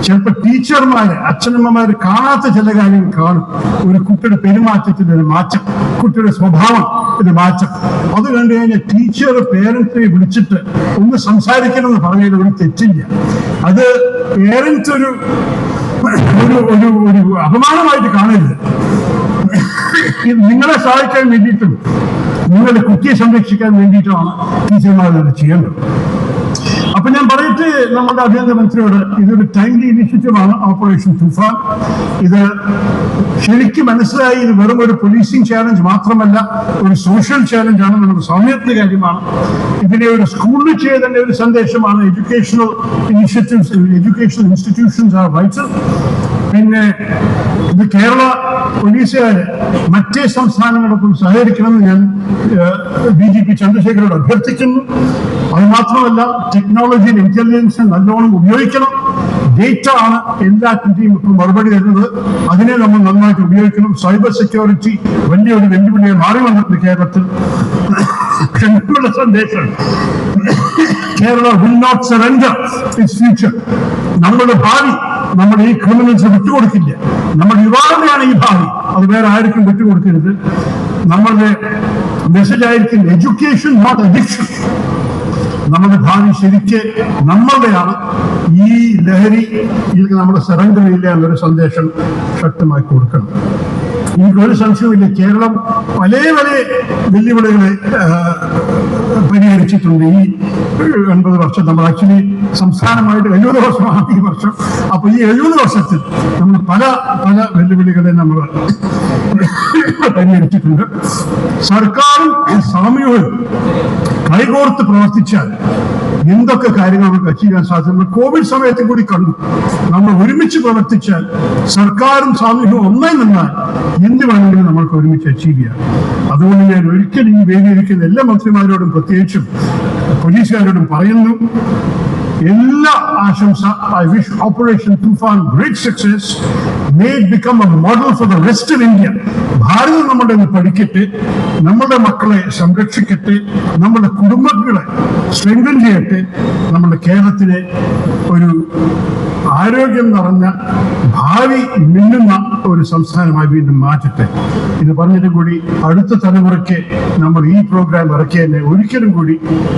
ചിലപ്പോൾ ടീച്ചർമാര്, അച്ഛനമ്മമാര് കാണാത്ത ചില കാര്യങ്ങൾ കാണും. ഒരു കുട്ടിയുടെ പെരുമാറ്റത്തിന്റെ ഒരു മാറ്റം, കുട്ടിയുടെ സ്വഭാവം ഒരു മാറ്റം, അത് കണ്ടു കഴിഞ്ഞാൽ ടീച്ചർ പേരന്റിനെ വിളിച്ചിട്ട് ഒന്ന് സംസാരിക്കണമെന്ന് പറഞ്ഞാൽ ഒരു തെറ്റില്ല. അത് പേരന്റ് ഒരു അപമാനമായിട്ട് കാണരുത്. നിങ്ങളെ സഹായിക്കാൻ വേണ്ടിയിട്ടും നിങ്ങളുടെ കുട്ടിയെ സംരക്ഷിക്കാൻ വേണ്ടിയിട്ടുമാണ് ടീച്ചർമാർ അത് ചെയ്യേണ്ടത്. അപ്പൊ ഞാൻ പറയട്ടെ നമ്മുടെ ആഭ്യന്തരമന്ത്രിയോട്, ഇതൊരു ടൈംലി ഇനിഷ്യേറ്റീവാണ് ഓപ്പറേഷൻ തൂഫാൻ. ഇത് ശരിക്കും മനസ്സിലായി, ഇത് വെറും ഒരു പോലീസിംഗ് ചാലഞ്ച് മാത്രമല്ല, ഒരു സോഷ്യൽ ചാലഞ്ചാണ്, നമ്മുടെ സൗമ്യത്തിന്റെ കാര്യമാണ്. ഇതിനെ ഒരു സ്കൂളിൽ ചെയ്തതിന്റെ ഒരു സന്ദേശമാണ്. Educational initiatives, educational institutions R vital. പിന്നെ ഇത് കേരള പോലീസുകാര് മറ്റേ സംസ്ഥാനങ്ങളൊപ്പം സഹകരിക്കണമെന്ന് ഞാൻ DGP ചന്ദ്രശേഖരോട് അഭ്യർത്ഥിക്കുന്നു. അത് മാത്രമല്ല, ടെക്നോളജിയും ഇന്റലിജൻസും നല്ലോണം ഉപയോഗിക്കണം. ഡേറ്റ ആണ് എല്ലാറ്റിന്റെയും ഇപ്പോൾ മറുപടി തരുന്നത്. അതിനെ നമ്മൾ നന്നായിട്ട് ഉപയോഗിക്കണം. സൈബർ സെക്യൂരിറ്റി വലിയൊരു വെല്ലുവിളിയെ മാറി വന്നിട്ടുണ്ട് കേരളത്തിൽ. നമ്മുടെ സന്ദേശം, Kerala will not surrender its future. നമ്മുടെ ഭാവി നമ്മൾ ഈ ക്രിമിനൽസ് വിട്ടുകൊടുക്കില്ല. നമ്മുടെ യുവാവിനെയാണ് ഈ ഭാവി, അത് വേറെ ആർക്കും വിട്ടുകൊടുക്കരുത്. നമ്മളുടെ മെസ്സേജ് ആയിരിക്കും എഡ്യൂക്കേഷൻ നോട്ട് അഡിക്ഷൻ. നമ്മുടെ ഭാവി ശരിക്ക് നമ്മളുടെയാണ്. ഈ ലഹരി ഇതിൽ നമ്മുടെ സറണ്ടർ ഇല്ല എന്നൊരു സന്ദേശം ശക്തമായി കൊടുക്കണം. എനിക്കൊരു സംശയമില്ല, കേരളം പല വെല്ലുവിളികളെ പരിഹരിച്ചിട്ടുണ്ട് ഈ 80 വർഷം. നമ്മൾ ആക്ച്വലി സംസ്ഥാനമായിട്ട് 70 വർഷമാണ് ഈ വർഷം. അപ്പൊ ഈ 70 വർഷത്തിൽ നമ്മൾ പല വെല്ലുവിളികളെ നമ്മൾ പരിഹരിച്ചിട്ടുണ്ട്. സർക്കാരും സാമൂഹ്യവും കൈകോർത്ത് പ്രവർത്തിച്ചാൽ എന്തൊക്കെ കാര്യങ്ങൾ നമുക്ക് അച്ചീവ് ചെയ്യാൻ സാധിക്കും. കോവിഡ് സമയത്തും കൂടി കണ്ടു, നമ്മൾ ഒരുമിച്ച് പ്രവർത്തിച്ചാൽ, സർക്കാരും സാമൂഹ്യവും ഒന്നായി നിന്നാൽ എന്ത് വേണമെങ്കിലും നമ്മൾക്ക് ഒരുമിച്ച് അച്ചീവ് ചെയ്യാം. അതുകൊണ്ട് ഞാൻ ഒരിക്കലും ഈ വേദിയിരിക്കുന്ന എല്ലാ മന്ത്രിമാരോടും പ്രത്യേകിച്ചും പോലീസുകാരോടും പറയുന്നു, എല്ലാ ആശംസ. I wish Operation Tufan great success. May it become a model for the rest of India. ഭാരതം നമ്മുടെ പഠിക്കട്ടെ, നമ്മുടെ മക്കളെ സംരക്ഷിക്കട്ടെ, നമ്മുടെ കുടുംബങ്ങളെ സ്ട്രെങ്തൻ ചെയ്യട്ടെ, നമ്മുടെ കേരളത്തിലെ ഒരു ആരോഗ്യം നിറഞ്ഞ ഭാവി മിന്നുന്ന ഒരു സംസ്ഥാനമായി വീണ്ടും മാറ്റട്ടെ. ഇത് പറഞ്ഞിട്ട് കൂടി അടുത്ത തലമുറയ്ക്ക് നമ്മൾ ഈ പ്രോഗ്രാം ഇറക്കിയതിനെ ഒരിക്കലും കൂടി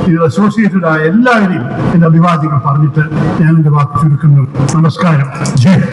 ഇത് അസോസിയേറ്റഡ് ആയ എല്ലാവരെയും എന്റെ അഭിവാദ്യങ്ങൾ പറഞ്ഞിട്ട് ഞാൻ എന്റെ വാക്ക് ചുരുക്കുന്നു. നമസ്കാരം. ജയ്.